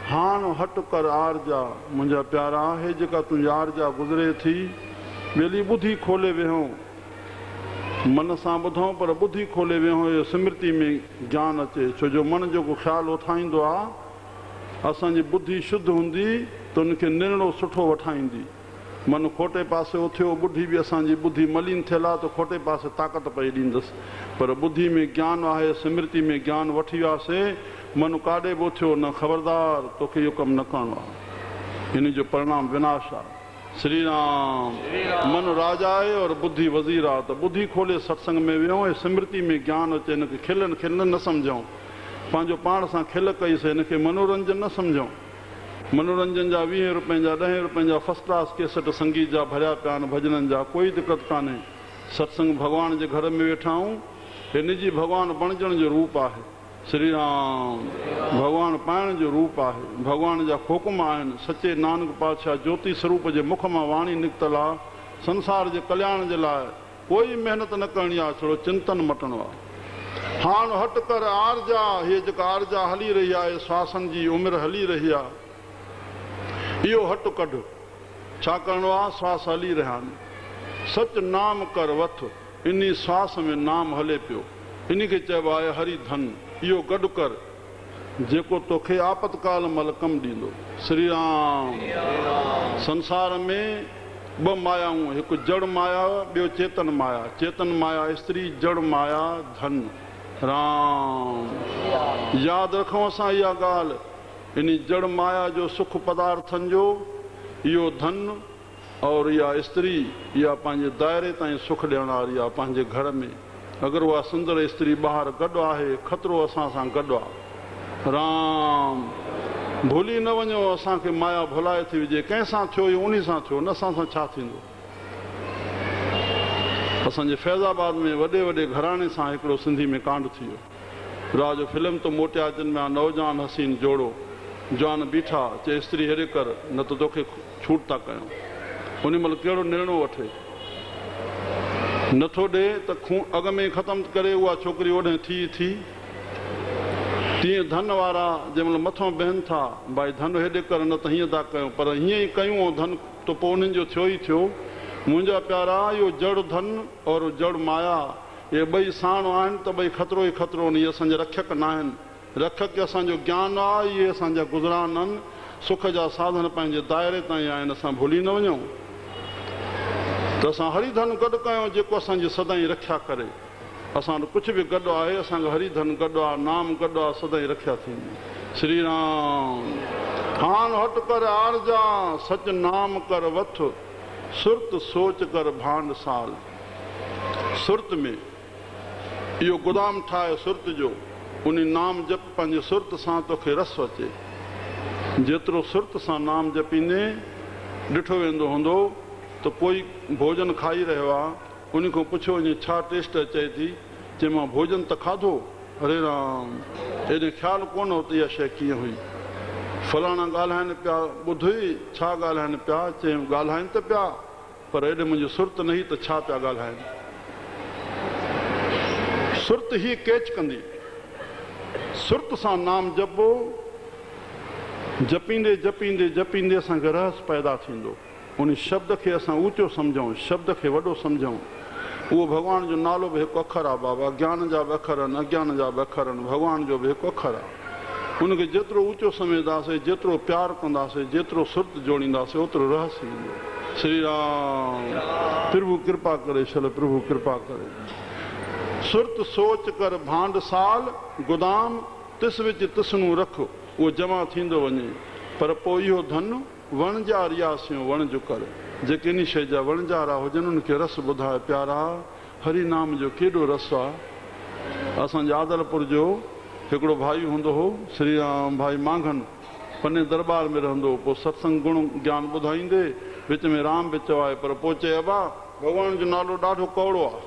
हाण हट कर आरजा मुंहिंजा प्यारा, हे जेका तुंहिंजी आरजा गुज़रे थी ॿेली ॿुधी खोले वेहो, मन सां ॿुधूं पर ॿुधी खोले वेहो, इहो स्मृति में ज्ञान अचे। छो जो मन जेको ख़्यालु उथाईंदो आहे, असांजी ॿुधी शुद्ध हूंदी त उनखे निर्णय सुठो वठाईंदी। मन खोटे पासे उथियो, ॿुधी बि असांजी ॿुधी मलीन थियल आहे त खोटे पासे ताक़त पई ॾींदसि। पर ॿुधी में ज्ञान आहे, स्मृति में ज्ञान वठी वियासीं, मन काॾे बि उथियो न, ख़बरदार तोखे इहो कमु न करिणो आहे, इन जो परिणाम विनाश आहे। श्री राम। मन राजा आहे और बुद्धि वज़ीर आहे। त ॿुधी खोले सत्संग में वियूं ऐं स्मृति में ज्ञान अचे, हिनखे खिलनि खिलनि न सम्झूं, पंहिंजो पाण सां खिल कईसीं, हिनखे मनोरंजन न सम्झूं। मनोरंजन जा 20 रुपए जा 10 रुपए जा फर्स्ट क्लास केसट संगीत जा भरिया पिया आहिनि, भॼननि जा, कोई दिक़त कान्हे। सत्संग भॻवान जे घर में वेठा आहियूं, हे निजी भॻवान बणजण जो रूप आहे। श्री राम। भॻवान पाइण जो रूप आहे, भॻवान जा हुकुम आहिनि। सचे नानक पातशाह ज्योति स्वरूप जे मुख मां वाणी निकितल आहे। संसार जे कल्याण जे लाइ कोई महिनत न करणी आहे, छड़ो चिंतन मटणो आहे। हाण हट कर आरजा, हीअ जेका आरजा हली रही आहे, श्वासन जी उमिरि हली रही आहे, इहो हट कढ। छा करिणो आहे? श्वास हली रहिया आहिनि। सच नाम कर वथ, इन श्वास में नाम हले पियो, इन खे चइबो आहे हरि धन। इहो गॾु कर जेको तोखे आपतकाल महिल कमु ॾींदो। श्री राम। संसार में 2 मायाऊं, हिकु जड़ माया, ॿियो चेतन माया। चेतन माया स्त्री, जड़ माया धन। राम। यादि रखूं असां इहा ॻाल्हि, इन जड़ माया जो सुख पदार्थनि जो इहो धन और इहा स्त्री, इहा पंहिंजे दायरे ताईं सुख ॾियण वारी आहे पंहिंजे घर में। अगरि उहा सुंदर स्त्री ॿाहिरि गॾु आहे, ख़तरो असां सां गॾु आहे। राम। भुली न वञो, असांखे माया भुलाए थी विझे, कंहिंसां थियो इहो उन सां थियो, न असां सां छा थींदो। असांजे फैज़ाबाद में वॾे वॾे घराणे सां हिकिड़ो सिंधी में कांड थी वियो। रात जो फिल्म तो मोटिया जिन में नौजवान हसीन जोड़ो, जवान बीठा, चए स्त्री हेॾे कर न त तोखे छूट था कयूं। उन महिल कहिड़ो निर्णय वठे, नथो ॾे त खून अॻ में ख़तमु करे उहा छोकिरी ओॾे थी। तीअं धन वारा जंहिं महिल मथां बहनि था, भाई धन हेॾे कर न त हीअं था कयूं, पर हीअं ई कयूं ऐं धन त पोइ उन्हनि जो थियो ई थियो। मुंहिंजा प्यारा, इहो जड़ धन और जड़ माया, इहे ॿई साण आहिनि त ॿई ख़तरो ई ख़तरो आहिनि। इहे असांजा रक्षक न आहिनि। रक्षक असांजो ज्ञान आहे, इहे असांजा गुज़रान आहिनि। सुख जा साधन पंहिंजे दायरे ताईं आहिनि, असां भुली न वञूं त असां हरिधन गॾु कयूं जेको असांजी सदाईं रक्षा करे। असां कुझु बि गॾु आहे, असांजो हरिधन गॾु आहे, नाम गॾु आहे, सदाईं रक्षा थींदी। श्री राम। हान हट कर आरजा, सच नाम कर वथ, सुरत सोच कर भांड साल। सुरत में इहो गोदाम ठाहे सुरत जो, उन नाम जप पंहिंजे सुरत सां तोखे रस अचे। जेतिरो सुरत सां नाम जपींदे ॾिठो वेंदो हूंदो त कोई भोजन खाई रहियो आहे, उन खां पुछो वञे छा टेस्ट अचे थी, चए मां भोजन त खाधो। हरे राम। हेॾे ख़्यालु कोन हो त इहा शइ कीअं हुई। फलाणा ॻाल्हाइनि पिया, ॿुधई छा ॻाल्हाइनि पिया, चए ॻाल्हाइनि त पिया, पर हेॾे मुंहिंजी सुरत न हुई त छा पिया ॻाल्हाइनि। सुरत ही कैच कंदी। सुरत सां नाम जपो, जपींदे जपींदे जपींदे असांखे रहस्य पैदा थींदो। उन शब्द खे असां ऊचो सम्झूं, शब्द खे वॾो सम्झूं। उहो भॻवान जो नालो बि हिकु अखर आहे बाबा। ज्ञान जा बि अखर आहिनि, अज्ञान जा बि अखर आहिनि, भॻवान जो बि हिकु अखर आहे। उनखे जेतिरो ऊचो सम्झंदासीं, जेतिरो प्यारु कंदासीं, जेतिरो सुरत जोड़ींदासीं, ओतिरो रहस्य ईंदो। श्री राम। प्रभु कृपा करे छल, प्रभु कृपा करे। सुरत सोच कर भांड साल, गोदाम तिस विच तिसनू रख, उहो जमा थींदो वञे। पर पोइ इहो धन वणजार यासियो वण जो कर। जेके इन शइ जा वणजारा हुजनि उनखे रस ॿुधाए। प्यारा, हरि नाम जो केॾो रस आहे। असांजे आदलपुर जो हिकिड़ो भाई हूंदो हो, श्री राम भाई मांघन, पने दरबार में रहंदो हो। पोइ सत्संग गुण ज्ञान ॿुधाईंदे विच में राम बि चवाए पर पोइ चए अबा भॻवान जो नालो ॾाढो कौड़ो आहे।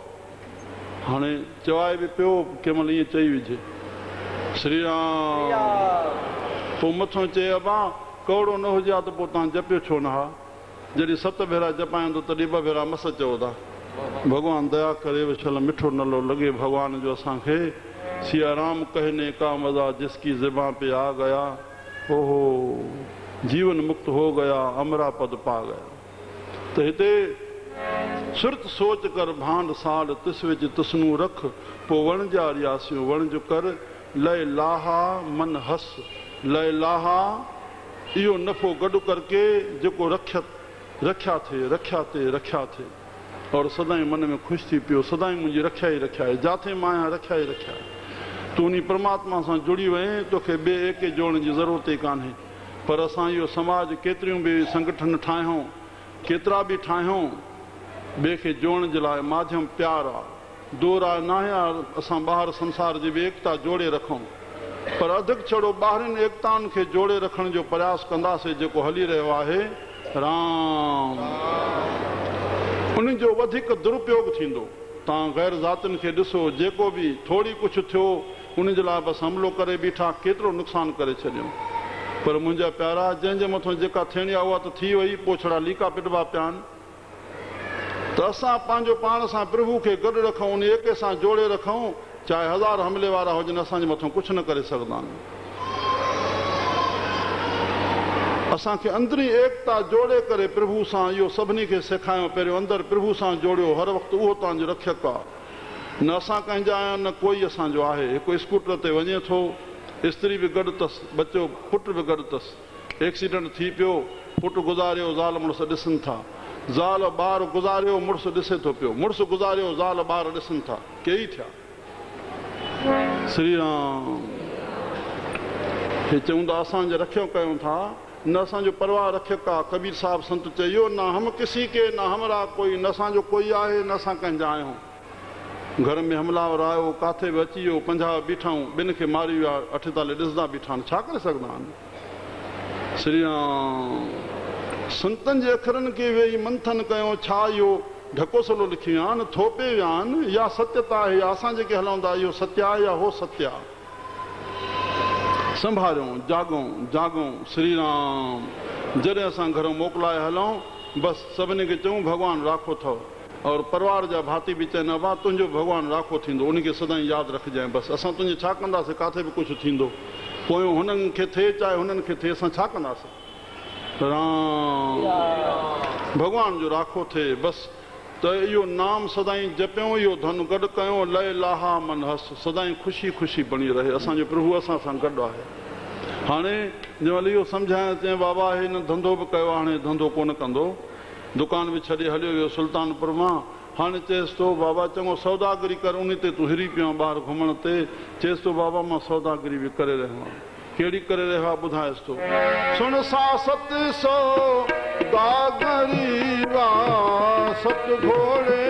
हाणे चवाए बि पियो कंहिं महिल ईअं चई विझे श्री राम, पोइ मथां चए अबा कौड़ो न हुजे हा त पोइ तव्हां जपियो छो न हा? जॾहिं 7 भेरा जपाईंदो तॾहिं 2 भेरा मस चओ था। भॻवान दया करे विछल मिठो नलो लॻे भॻवान जो असांखे। सिया राम कहने का मज़ा जिसकी ज़बां पे आ गया, ओहो जीवन मुक्त हो गया, अमरा पद पा गया। त हिते सुरत सोच कर भांड साल तिस विच तिसनू रख, पोइ वण जा रियासियूं वण जो कर, लय लाहा मन हस, लय लाहा इहो नफ़ो गॾु करके जेको रखिया थे और सदाई मन में ख़ुशि थी पियो, सदाई मुंहिंजी रखिया ई रखिया आहे, जाथे मां आहियां रखिया ई रखिया आहे। तूं उन परमात्मा सां जुड़ी वएं, तोखे ॿिए एके जोड़ण जी ज़रूरत ई कान्हे। पर असां इहो समाज केतिरियूं बि संगठन ठाहियूं, केतिरा बि ठाहियूं, ॿिए खे जोड़ण जे लाइ माध्यम प्यार आहे, दूर आहे न आहे। असां ॿाहिरि संसार जी बि एकता जोड़े रखूं, पर अधु छड़ो ॿाहिरिनि एकताउनि खे जोड़े रखण जो प्रयास कंदासीं जेको हली रहियो आहे राम, उन जो वधीक दुरुपयोग थींदो। तव्हां गैर ज़ातियुनि खे ॾिसो, जेको बि थोरी कुझु थियो उन जे लाइ बसि हमिलो करे बीठा, केतिरो नुक़सानु करे छॾियऊं। पर मुंहिंजा प्यारा, जंहिंजे मथां जेका थियणी आहे उहा त थी वई, पोइ छड़ा लीका पिटवा पिया आहिनि। त असां पंहिंजो पाण सां प्रभु खे गॾु रखूं, उन एके सां जोड़े रखूं, चाहे 1000 हमले वारा हुजनि, असांजे मथां कुझु न करे सघंदा आहिनि। असांखे अंदरी एकता जोड़े करे प्रभु सां इहो सभिनी खे सेखारियो। पहिरियों अंदरि प्रभु सां जोड़ियो, हर वक़्तु उहो तव्हांजो रक्षक आहे। न असां कंहिंजा आहियूं, न कोई असांजो आहे। हिकु स्कूटर ते वञे थो, स्त्री बि गॾु अथसि, बच्चो पुटु बि गॾु अथसि, एक्सीडेंट थी पियो, पुटु गुज़ारियो, ज़ाल मुड़ुसु ॾिसनि था, ज़ाल ॿार गुज़ारियो, मुड़ुसु ॾिसे थो पियो, मुड़ुसु गुज़ारियो, ज़ाल ॿार ॾिसनि था, कई थिया। श्री राम हे चवंदा असांजे रखियो कयूं था, न असांजो परवाह रखियक आहे। कबीर साहिब संत चयो, न हम किसी के न हमरा कोई, न असांजो कोई आहे न असां कंहिंजा आहियूं। घर में हमलावर आयो, किथे बि अची वियो, 50 बीठाऊं, 2 खे मारी विया, 48 ॾिसंदा बीठा आहिनि, छा करे सघंदा आहिनि। श्री राम संतनि जे अखरनि खे वेही मंथन कयो, छा इहो ढकोसलो लिखी विया आहिनि, थोपे विया आहिनि, या सत्यता आहे, या असां जेके हलूं था इहो सत्य आहे या हो सत्य आहे। संभालियूं, जागूं श्री राम। जॾहिं असां घरों मोकिलाए हलूं, बसि सभिनी खे चऊं भॻवानु राखो अथव, और परिवार जा भाती बि चवनि अबा तुंहिंजो भॻवानु राखो थींदो, उनखे सदाईं यादि रखजांइ। बसि असां तुंहिंजे छा कंदासीं, किथे बि कुझु थींदो, पोयों हुननि खे थिए चाहे हुननि खे थिए, असां छा कंदासीं। राम भॻवान जो राखो थिए बसि। त इहो नाम सदाईं जपियूं, इहो धन गॾु कयूं, लय लाहा मन हस, सदाईं ख़ुशी ख़ुशी बणी रहे। असांजो प्रभु असां सां गॾु आहे। हाणे जंहिंमहिल इहो सम्झाइण चई बाबा हिन धंधो बि कयो, हाणे धंधो कोन कंदो, दुकान बि छॾे हलियो वियो सुल्तानपुर मां। हाणे चएसि थो बाबा चङो सौदागरी कर, उन ते तूं हिरी पियो ॿाहिरि घुमण ते। चएसि थो बाबा मां सौदागरी बि करे रहियो आहियां। कहिड़ी करे रहियो आहे ॿुधाएसि थो। सुन सा 700 दागरी वा, 7 घोड़े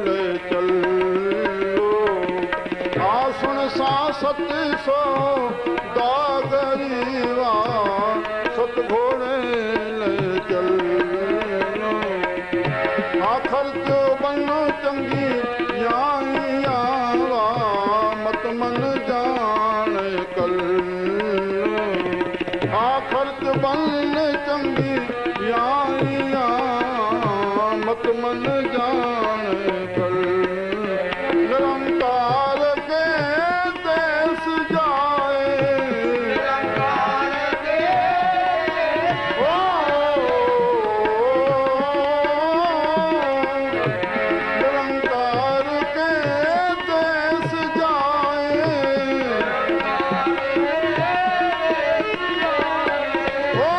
ले चलो, आ सुन सा 700 दागरी वा, 7 घोड़े ले चलो, आ खर्च बनो चंगी या वा, मत मन जान कल, आ खर्च बन चंगी या मत मन जान कल, निरंकार के देश जाए, निरंकार के निरंकार के देश जाए, ओ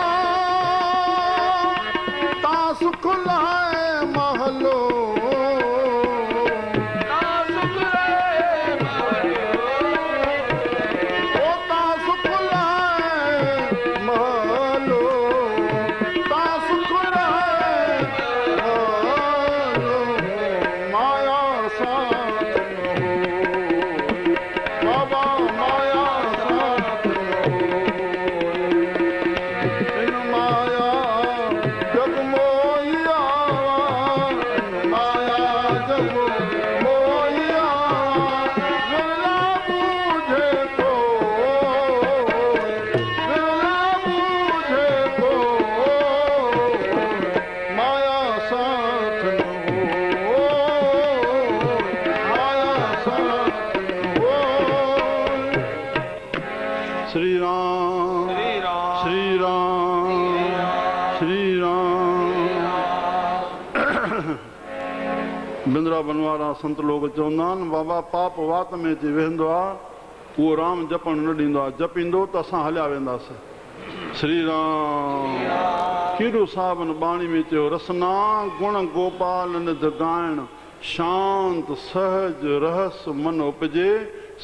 श्री राम श्री राम श्री राम श्री राम। बिंद्रावन वारा संत लोग चवंदा आहिनि बाबा पाप वात में अची वेंदो आहे उहो राम जपण न ॾींदो आहे, जपींदो त असां हलिया वेंदासीं। श्री राम कीरू साहिब न बाणी में चयो रसना गुण गोपाल निध ॻाइण शांत सहज रहस मन उपजे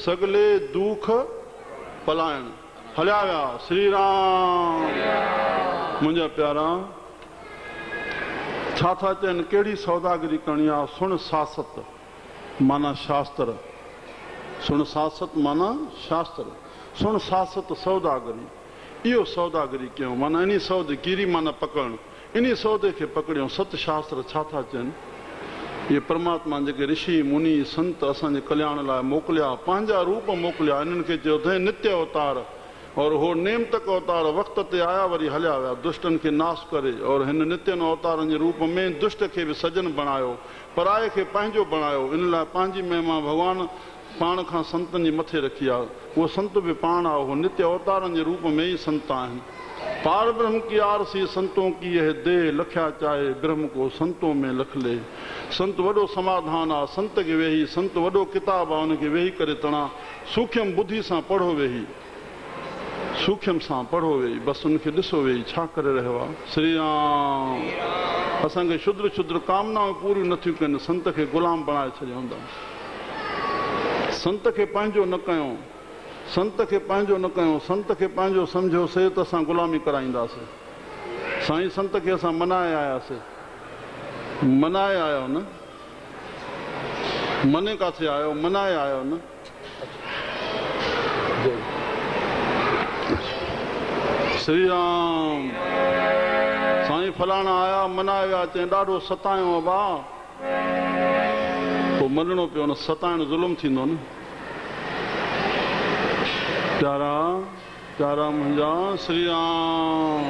सगले दुख पलायण। हलिया विया श्री राम। मुंहिंजा प्यारा छा था चवनि कहिड़ी सौदागरी करणी आहे? सुण सासत माना शास्त्र, सुण सासत माना शास्त्र, सुण सासत सौदागरी। इहो सौदागरी कयूं माना इन सौदे कीरी माना पकड़णु, इन सौदे खे पकड़ियूं। सत शास्त्र छा था चवनि? ये परमात्मा जेके ऋषि मुनि संत असांजे कल्याण लाइ मोकिलिया, पंहिंजा रूप मोकिलिया, इन्हनि खे चयो अथई नित्य अवतार। और हो नेम तक अवतार वक़्त ते आया वरी हलिया विया दुष्टनि खे नाश करे। और हिन नित्यनि अवतारनि जे रूप में दुष्ट खे बि सजन बणायो, पराए खे पंहिंजो बणायो। इन लाइ पंहिंजी महिमा भॻवानु पाण खां संतनि जे मथे रखी आहे। उहो संत बि पाण आहे, उहो नित्य अवतारनि जे रूप में ई संत आहिनि। पार ब्रह्म की आरसी संतों की यह दे लख्या चाहे ब्रह्म को संतों में लख ले। संत वॾो समाधान आहे, संत खे वेही, संत वॾो किताब आहे, उनखे वेही करे तणा सूक्ष्म बुद्धि सां पढ़ो वेही, सूक्ष्म सां पढ़ो वेही, बसि उनखे ॾिसो वेही छा करे रहियो आहे। श्री राम। असांखे शुद्र शुद्र कामनाऊं पूरियूं नथियूं कनि, संत खे गुलाम बणाए छॾियूं था। संत खे पंहिंजो न कयूं, संत खे पंहिंजो न कयूं, संत खे पंहिंजो सम्झोसीं त असां गुलामी कराईंदासीं। साईं संत खे असां मनाए आयासीं, मनाए आयो न, मने किथे आयो, मनाए आयो न। श्री राम। साईं फलाणा आया मनाए विया, चई ॾाढो सतायो भाउ, पोइ मञणो पियो न, सताइण ज़ुल्म थींदो न। प्यारा प्यारा मुंहिंजा श्री राम।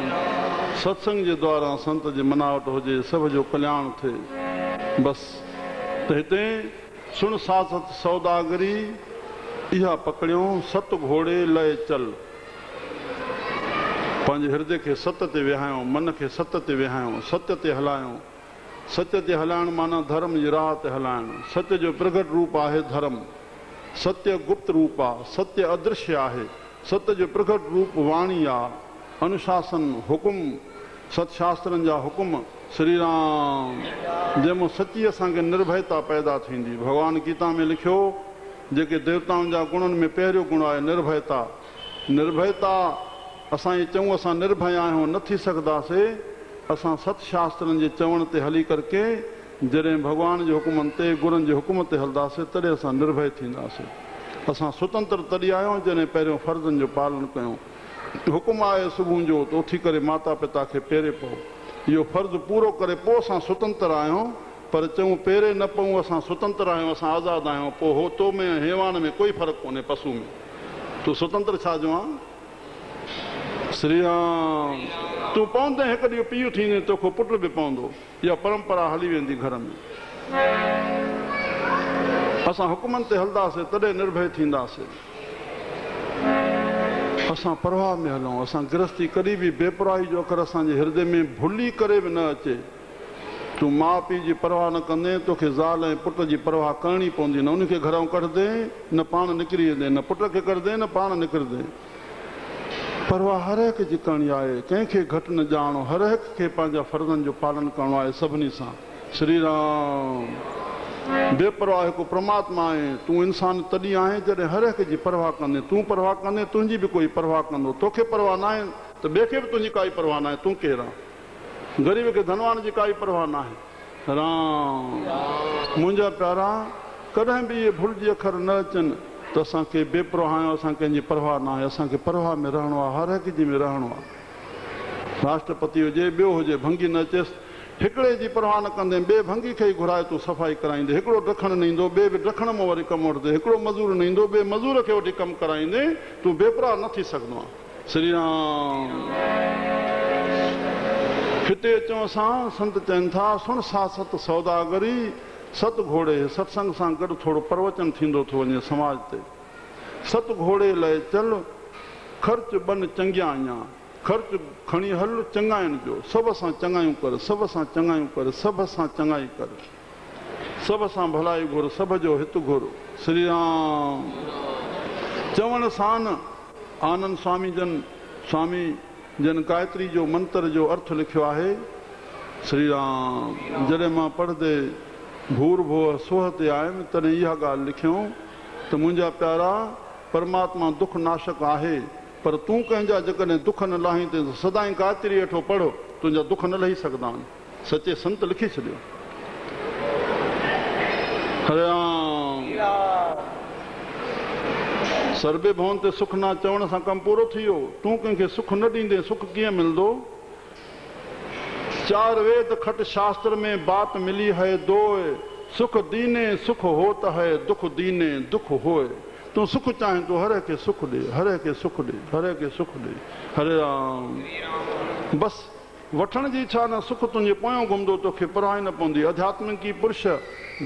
सत्संग जे द्वारा संत जी मनावट हुजे, सभ जो कल्याण थिए बसि। त हिते सुण सासत सौदागरी इहा पकड़ियूं, सत घोड़े लय चल। पंहिंजे हृदय खे सत ते विहायूं, मन खे सत ते विहायूं, सत्य ते हलायूं। सत्य ते हलाइण माना धर्म जी राह ते हलाइण। सत्य जो प्रगट रूप आहे धर्म, सत्य गुप्त रूप आहे, सत्य अदृश्य आहे। सत्य जो प्रगट रूप वाणी आहे, अनुशासन हुकुम, सतशास्त्रनि जा हुकुम। श्री राम। जंहिंमें सची असांखे निर्भयता पैदा थींदी। भॻवानु गीता में लिखियो जेके देवताउनि जा गुणनि में पहिरियों गुण आहे निर्भयता। निर्भयता असां इहे चऊं असां निर्भय आहियूं, न थी सघंदासीं। असां सतशास्त्रनि जे चवण ते हली करके जॾहिं भॻवान जे हुकुमनि ते गुरुनि जे हुकुम ते हलंदासीं तॾहिं असां निर्भय थींदासीं। असां स्वतंत्र तॾहिं आहियूं जॾहिं पहिरियों फर्ज़नि जो पालन कयूं। हुकुम आहे सुबुह जो त उथी करे माता पिता खे पेरे पओ, इहो फर्ज़ु पूरो करे पोइ असां स्वतंत्र आहियूं। पर चऊं पेरे न पऊं असां स्वतंत्र आहियूं, असां आज़ादु आहियूं, पोइ हो तो में हैवान में कोई फ़र्क़ु कोन्हे, पशु में। तूं स्वतंत्र छा जो आहे? श्री राम। तूं पवंदे हिकु ॾींहुं पीउ थींदे, तोखो पुटु बि पवंदो। इहा परंपरा हली वेंदी घर में। असां हुकुमनि ते हलंदासीं तॾहिं निर्भय थींदासीं। असां परवाह में हलूं। असां गृहस्थी कॾहिं बि बेपरवाही जो अखर असांजे हृदय में भुली करे बि न अचे। तूं माउ पीउ जी परवाह न कंदे, तोखे ज़ाल ऐं पुट जी परवाह करणी पवंदी। न उनखे घरां कढंदे, न पाण निकिरी वेंदे, न पुट खे कढंदे, न पाण निकिरंदे। परवाह हर हिकु जी करणी आहे, कंहिंखे घटि न ॼाणो। हर हिकु खे पंहिंजा फर्ज़नि जो पालन करिणो आहे सभिनी सां। श्री राम। बेपरवाह हिकु परमात्मा आहे। तूं इंसान तॾहिं आहे जॾहिं हर हिकु जी परवाह कंदे। तूं परवाह कंदे तुंहिंजी बि कोई परवाह कंदो। तोखे परवाह न आहे त ॿिए खे बि तुंहिंजी काई परवाह न आहे। तूं केरु आहे? ग़रीब खे धनवान जी काई परवाह न आहे। राम। मुंहिंजा प्यारा कॾहिं बि इहे भुलिजी अखर न अचनि त असांखे बेपरवाह आहियूं, असां कंहिंजी परवाह न आहे। असांखे परवाह में रहणो आहे, हर हिकु जी में रहणो आहे। राष्ट्रपति हुजे, ॿियो हुजे, भंगी न अचेसि। हिकिड़े जी परवाह न कंदे ॿिए भंगी खे ई घुराए तूं सफ़ाई कराईंदे। हिकिड़ो ॾखण न ईंदो, ॿिए बि ॾखण मां वरी कमु वठंदे। हिकिड़ो मज़ूर न ईंदो, ॿिए मज़ूर खे वठी कमु कराईंदे। तूं बेपरवाह न थी सघंदो आहे। श्री राम। हिते अचूं असां, संत चवनि था सुण सासत सौदागरी सत घोड़े। सत्संग सां गॾु थोरो प्रवचन थींदो थो वञे समाज ते। सत घोड़े लय चल। ख़र्च बन चंगिया आहियां, ख़र्च खणी हल चङाइनि जो, सभ सां चङायूं कर, सभ सां चङायूं कर, सभ सां चङाई कर, सभ सां भलाई घुर, सभ जो हित घुर। श्री राम चवण सां न आनंद स्वामी जन गायत्री जो मंत्र जो अर्थ लिखियो आहे। श्री राम जॾहिं मां पढ़ंदे भूर्भुव सुह ते आयुमि तॾहिं इहा ॻाल्हि लिखियऊं त मुंहिंजा प्यारा परमात्मा दुख नाशक आहे, पर तूं कंहिंजा जेकॾहिं दुख न लाहीं त सदाईं गायत्री वेठो पढ़ो, तुंहिंजा दुख न लही सघंदा आहिनि। सचे संत लिखी छॾियो। हरे राम सर्वे भवन ते सुख ना चवण सां कमु पूरो थी वियो। तूं कंहिंखे सुख न ॾींदे सुख कीअं मिलंदो? चार वेद खट शास्त्र में बात मिली है दोए, सुख दीने सुख होत है, दुख दीने दुख होए। तूं सुख चाहें तो हर के सुख दे, हर के सुख दे, हर के सुख दे। हरे राम बस वठण जी इच्छा न, सुख तुंहिंजे पोयों घुमंदो, तोखे परवाह न पवंदी। अध्यात्मिकी पुरुष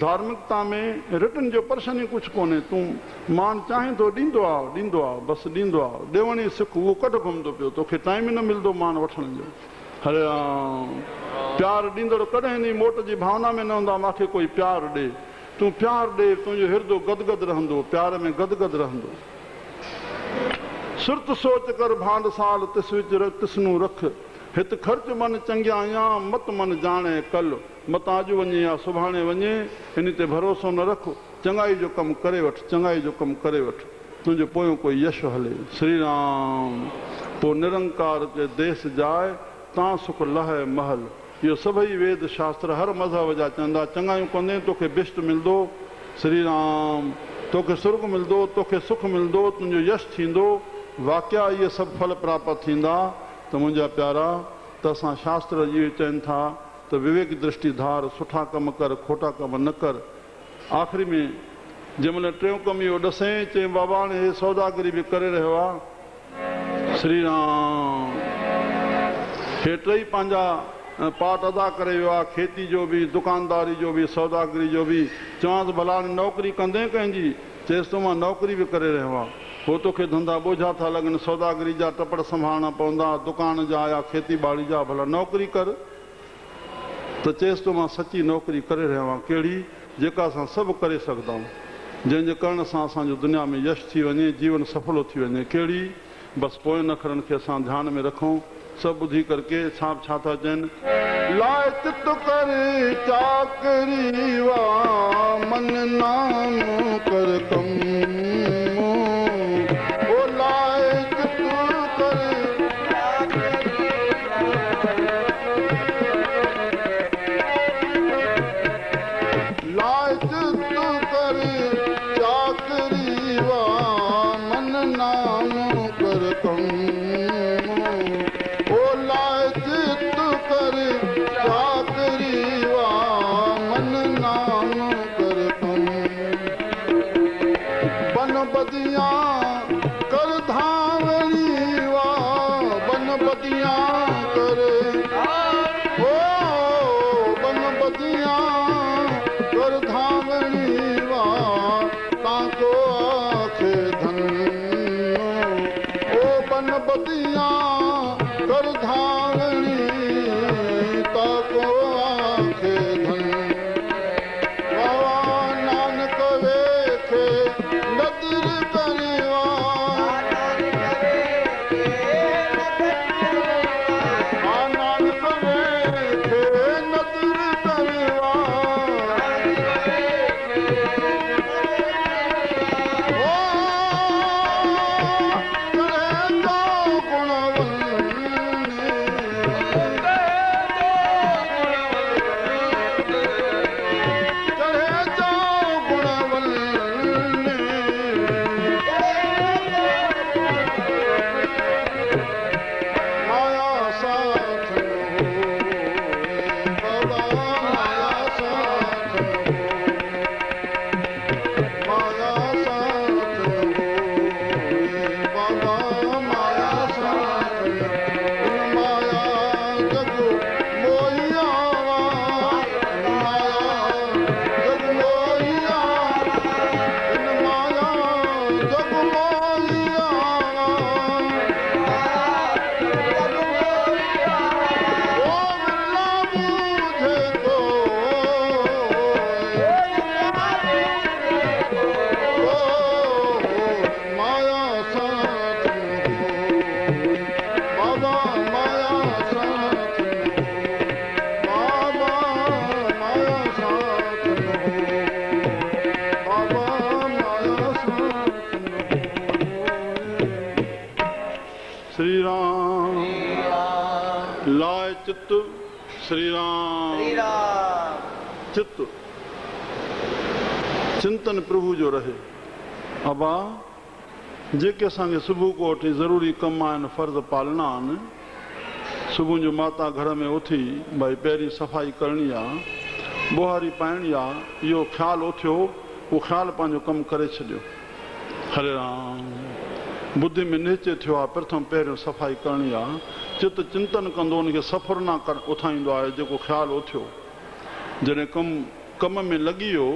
धार्मिकता में रिटन जो पर्शन ई कुझु कोन्हे। तूं मान चाहें तो ॾींदो आहे बसि ॾींदो आहे। ॾियण ई सुख उहो कॾहिं घुमंदो पियो, तोखे टाइम ई न मिलंदो मान वठण जो। हरे राम प्यार ॾींदड़ कॾहिं नी मोट जी भावना में न हूंदा मूंखे कोई प्यार ॾे। तूं प्यार ॾे, तुंहिंजो हिरदो गदगद रहंदो, प्यार में गदगद रहंदो। सुर्त सोच कर भांड साल तिस विच तिसनू रख, हित ख़र्च मन चंगिया आहियां, मत मन जाने कल। मत अॼु वञे या सुभाणे वञे, इन ते भरोसो न रख। चङाई जो कमु करे वठि, चङाई जो कमु करे वठि, तुंहिंजे पोयों कोई यश हले। श्री राम पोइ निरंकार जे देश जाए, तां सुख लह महल। इहो सभई वेद शास्त्र हर मज़हब जा चवंदा। चङायूं कंदे तोखे बिष्ट मिलंदो। श्री राम तोखे सुर्ग मिलंदो, तोखे सुख मिलंदो, तुंहिंजो यश थींदो। वाक़िया इहे सभु फल प्राप्त थींदा। त मुंहिंजा प्यारा, त असां शास्त्र इहे चवनि था त विवेक दृष्टि धार, सुठा कम कर, खोटा कम न कर। आख़िरी में जंहिं महिल टियों कमु इहो ॾसें, चई बाबा हाणे हे सौदागरी बि करे रहियो आहे। श्री राम हे टई पंहिंजा पार्ट अदा करे वियो आहे, खेती जो बि, दुकानदारी जो बि, सौदागरी जो बि। चवांसि भला नौकिरी कंदे कंहिंजी? चएसि तो मां नौकिरी बि करे रहियो आहे। हो तोखे धंधा बोझा था लॻनि, सौदागरी जा टपड़ संभालणा पवंदा, दुकान जा या खेती ॿाड़ी जा, भला नौकिरी कर। त चएसि तो मां सची नौकिरी करे रहियो आहियां। कहिड़ी? जेका असां सभु करे सघंदा आहियूं, जंहिंजे करण सां असांजो दुनिया में यश थी वञे, जीवन सफलो थी वञे। कहिड़ी? बसि पोइ अखरनि खे असां ध्यान में रखूं। सभु ॿुधी करके छा छा था चवनि? लाए चित कर चाकरी वा, मन नाम कर कम। ओ लाए चित कर लाए चित कर चाकरी वा, मन नाम कर कम। श्री राम लाए चित्त श्री राम चित्त चिंतन प्रभु जो रहे। अबा जेके असांखे सुबुह को वठी ज़रूरी कम आहिनि फ़र्ज़ पालना आहिनि। सुबुह जो माता घर में उथी भाई पहिरीं सफ़ाई करणी आहे, बुहारी पाइणी आहे, इहो ख़्यालु उथियो, उहो ख़्यालु पंहिंजो कमु करे छॾियो। हरे राम बुद्धि में निश्चय थियो आहे प्रथम पहिरियों सफ़ाई करणी आहे। चित चिंतन कंदो उनखे सफ़र न कर उथाईंदो आहे जेको ख़्यालु उथियो। जॾहिं कम में लॻी वियो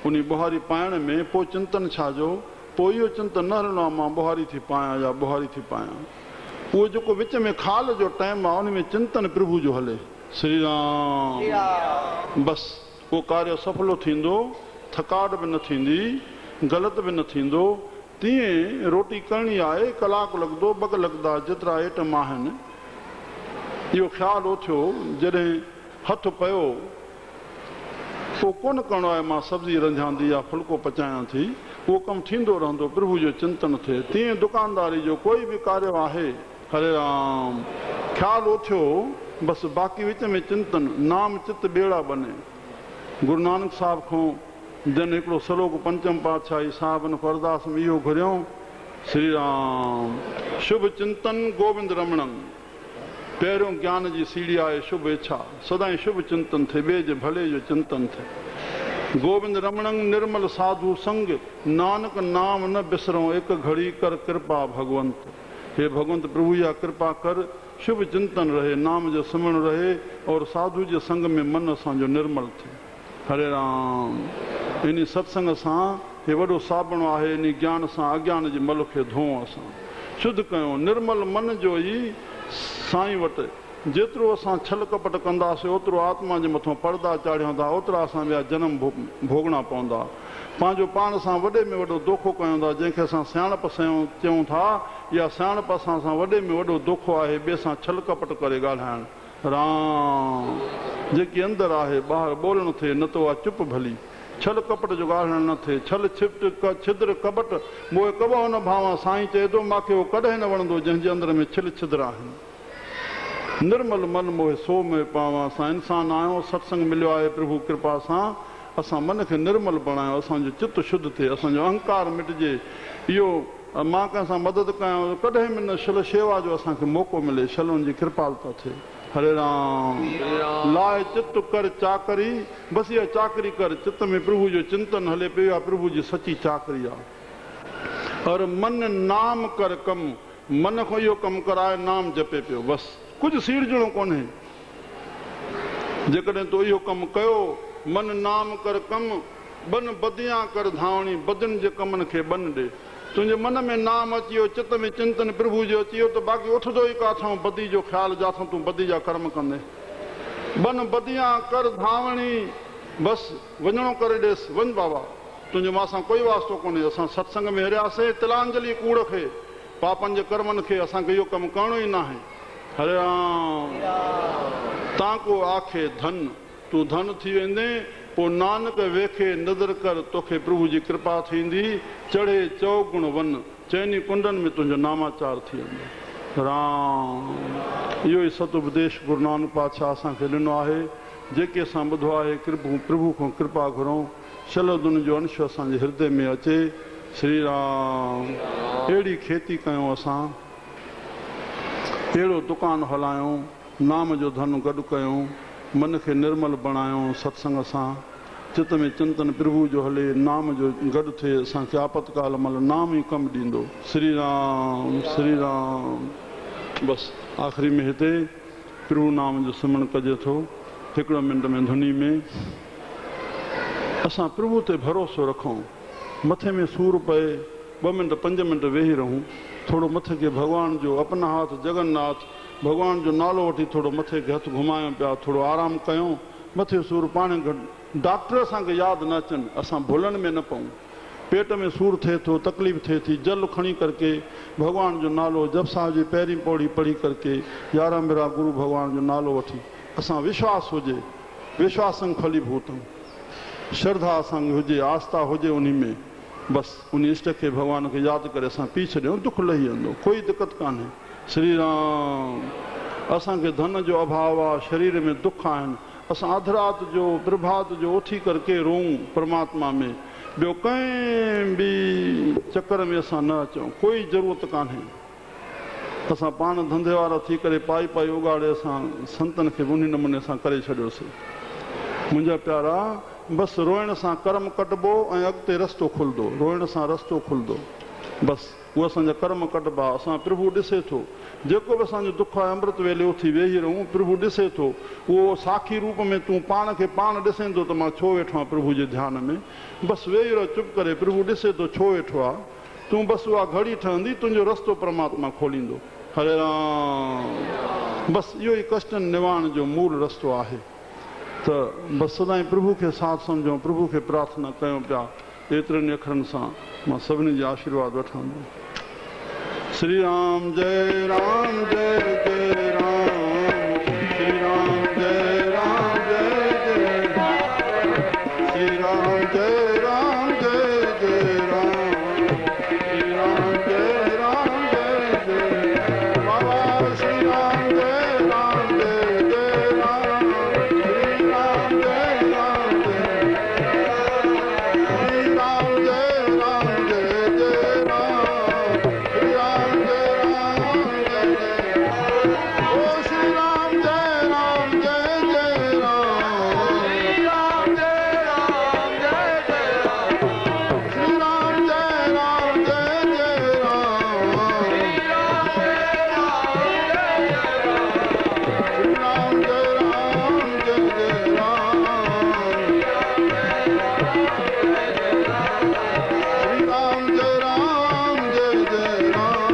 उन बुहारी पाइण में, पोइ चिंतन छा जो, पोइ इहो चिंतन न हलणो आहे मां बुहारी थी पायां या बुहारी थी पायां। उहो जेको विच में खाल जो टाइम आहे उन में चिंतन प्रभु जो हले। श्री राम बसि उहो कार्य सफलो थींदो, थकावट बि न थींदी, ग़लति बि न थींदो। तीअं रोटी करणी आहे कलाकु लॻंदो, ॿ लॻंदा, जेतिरा आइटम आहिनि। इहो ख़्यालु उथियो जॾहिं हथु पियो, पोइ कोन करिणो आहे मां सब्जी रंझांदी या फुल्को पचायां थी, उहो कमु थींदो रहंदो, प्रभु जो चिंतन थिए। तीअं दुकानदारी जो कोई बि कार्य आहे, हरे राम ख़्यालु उथियो बसि बाक़ी विच में चिंतन, नाम चित ॿेड़ा बने। गुरु नानक साहिब खां जन हिकिड़ो सलोक पंचम पातशाही साहिबनि अरदास में इहो घुरियऊं, श्री राम शुभ चिंतन गोविंद रमणं। पहिरियों ज्ञान जी सीढ़ी आहे शुभ इच्छा, सदाईं शुभ चिंतन थिए, ॿिए जे भले जो चिंतन थिए। गोविंद रमणं निर्मल साधु संग, नानक नाम न बिसरूं, एक घड़ी कर कृपा भगवंत। हे भगवंत प्रभु या कृपा कर, शुभ चिंतन रहे, नाम जो सिमरण रहे और साधु जे संग में मन असांजो निर्मल थिए। हरे राम इन सत्संग सां हे वॾो साबण आहे, इन ज्ञान सां अज्ञान जी मल खे धोऊं, असां शुद्ध कयूं। निर्मल मन जो ई साईं वटि जेतिरो असां छल कपट कंदासीं ओतिरो आत्मा जे मथां पर्दा चाढ़ियूं था, ओतिरा असां ॿिया जनम भोगणा पवंदा। पंहिंजो पाण सां वॾे में वॾो दोखो कयूं था, जंहिंखे असां सियाणप चयूं था, इहा सियाणप असां वॾे में वॾो दोखो आहे, ॿिए सां छल कपट करे ॻाल्हाइणु। राम जेकी अंदरि आहे ॿाहिरि ॿोलणु थिए, न त उहा चुप भली, छल कपट जो ॻाल्हाइणु न थिए। छल छिद्र कपट मोए कॿो न भावां, साईं चए थो मूंखे उहो कॾहिं न वणंदो जंहिंजे अंदरि में छिल छिद्र आहिनि। निर्मल मन मोहे सो में पावां, असां इंसान आहियूं, सत्संग मिलियो आहे प्रभु कृपा सां, असां मन खे निर्मल बणायूं, असांजो चित्त शुद्ध थिए, असांजो अहंकार मिटिजे। इहो मां कंहिंसां मदद कयां कॾहिं बि न, शल शेवा जो असांखे मौक़ो मिले, शलुनि जी कृपालता थिए। हरे राम लाए चित्त कर चाकरी, बसि इहा चाकरी कर, चित्त में प्रभु जो चिंतन हले पियो, आहे प्रभु जी सची चाकरी आहे। और मन नाम कर कम, मन खां इहो कमु कराए, नाम जपे पियो, बसि कुझु सीड़जणो कोन्हे। जेकॾहिं तो इहो कमु कयो, मन नाम कर कम, बन बदियां कर धावणी, बदियुनि जे कमनि खे बन ॾे। तुंहिंजे मन में नाम अची वियो, चित्त में चिंतन प्रभु जो अची वियो, त बाक़ी उथंदो ई काथां बदी जो ख़्यालु, जाथां तूं बदी जा कर्म कंदे। बन बदियां कर धावणी, बसि वञिणो करे ॾेसि, वञ बाबा, तुंहिंजे मां कोई वास्तो कोन्हे। असां सत्संग में हिरियासीं तिलांजलि कूड़ खे, पापनि जे कर्मनि खे, असांखे इहो कमु करिणो ई न आहे। हरे राम तां को आखे धन, तूं धन थी वेंदे, पोइ नानक वेखे नज़र कर, तोखे प्रभु जी कृपा थींदी। चढ़े चौगुण वन, चइनी कुंडनि में तुंहिंजो नामाचार थी वेंदो। राम इहो ई सतुपदेश गुरु नानक पातशाह असांखे ॾिनो आहे, जेके असां ॿुधो आहे। प्रभु खां कृपा घुरूं, शलदुन जो अंश असांजे हृदय में अचे। श्री राम अहिड़ी खेती कयूं, असां अहिड़ो दुकानु हलायूं, नाम जो धन गॾु कयूं, मन खे निर्मल बणायूं सत्संग सां। चित में चिंतन प्रभु जो हले, नाम जो गॾु थिए, असांखे आपतकाल महिल नाम ई कमु ॾींदो। श्री राम श्री राम। बसि आख़िरी में हिते प्रभु नाम जो सिमरन कजे थो, हिकिड़ो मिंट में धुनी में असां प्रभु ते भरोसो रखूं। मथे में सूर पए, 2 मिंट 5 मिंट वेही रहूं, थोरो मथे खे भॻवान जो अपना हाथ जगन्नाथ भॻवान जो नालो वठी थोरो मथे खे हथु घुमायूं पिया, थोरो आराम कयूं। मथे सूर पाणे घटि, डॉक्टर असांखे यादि न अचनि, असां भुलनि में न पऊं। पेट में सूर थिए थो, तकलीफ़ थिए थी, जल खणी करके भॻवान जो नालो जप साहिब जी पहिरीं पौड़ी पढ़ी करके 11 भेरा गुरु भॻवान जो नालो वठी, असां विश्वास हुजे, विश्वासं फलीभूतम, श्रद्धा असांखे हुजे, आस्था हुजे उन में, बसि उन इष्ट खे भॻवान खे यादि करे असां पी छॾियूं, दुख लही वेंदो, कोई दिक़त कान्हे। श्री राम। असांखे धन जो अभाव आहे, शरीर में दुख आहिनि, असां अधु राति जो प्रभात जो उथी करके रोऊं परमात्मा में, ॿियो कंहिं बि चकर में असां न अचूं, कोई ज़रूरत कान्हे। असां पाण धंधे वारा थी करे पाई पाई उगाड़े असां संतनि खे उन नमूने सां करे छॾियोसीं। मुंहिंजा प्यारा, बसि रोइण सां कर्म कटबो ऐं अॻिते रस्तो खुलंदो, रोइण सां रस्तो खुलंदो। बसि उहो असांजा कर्म कटबा। असां प्रभु ॾिसे थो, जेको बि असांजो दुख आहे अमृत वेले उथी वेही रहूं, प्रभु ॾिसे थो। उहो साखी रूप में तूं पाण खे पाण ॾिसेंदो त मां छो वेठो आहियां प्रभु जे ध्यान में, बसि वेही रहो चुप करे, प्रभु ॾिसे थो छो वेठो आहे। तूं बसि उहा घड़ी ठहंदी, तुंहिंजो रस्तो परमात्मा खोलींदो। हरे राम। बसि इहो ई कष्टनि निवारण जो मूल रस्तो आहे। त बसि सदाईं प्रभु खे साथ सम्झूं, प्रभु खे प्रार्थना कयूं पिया। एतिरनि अखरनि सां मां सभिनी जो आशीर्वाद वठां थो। श्री राम जय राम जय जय राम, श्री राम जय राम जय जय राम, श्री राम जय राम जय जय राम, श्री राम जय राम जय जय बाबा, श्री राम जय राम जय जय राम, श्री राम जय राम जय, श्री राम जय राम जय जय राम, श्री राम जय राम जय जय, ओ श्री राम जय राम जय जय राम, श्री राम जय राम जय जय राम, श्री राम जय राम जय जय राम, श्री राम जय राम जय जय राम, श्री राम जय राम जय जय राम,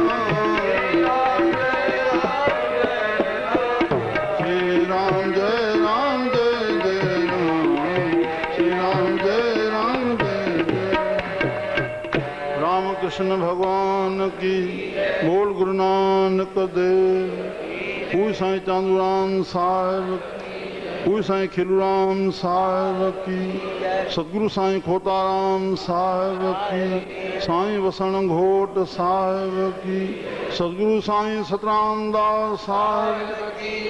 श्री राम जय राम जय जय राम, श्री राम जय राम जय जय। रामकृष्ण भगवान की बोल, गुरु नानक देव, पूज साईं चांदूराम साहिब, पूज साईं खिलूराम साहिब की, सतगुरु साईं खोताराम साहिब की, साईं वसण घोट साहिब की, सतगुरु साईं सतराम दास साहिब,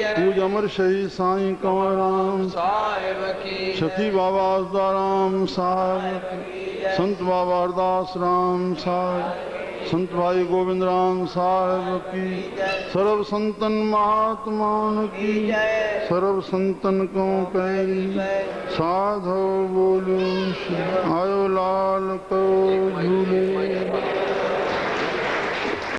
पूज अमर शहीद साईं कंवरराम साहिब की, सखी बाबा असदाराम साहिब की, संत बाबा अरदास राम साहिब, संत भाई गोविंद राम साहिब की, सर्व संतन महात्मान की, सर्व संतन को पैरी साधो बोलो, आयो लाल को झूले।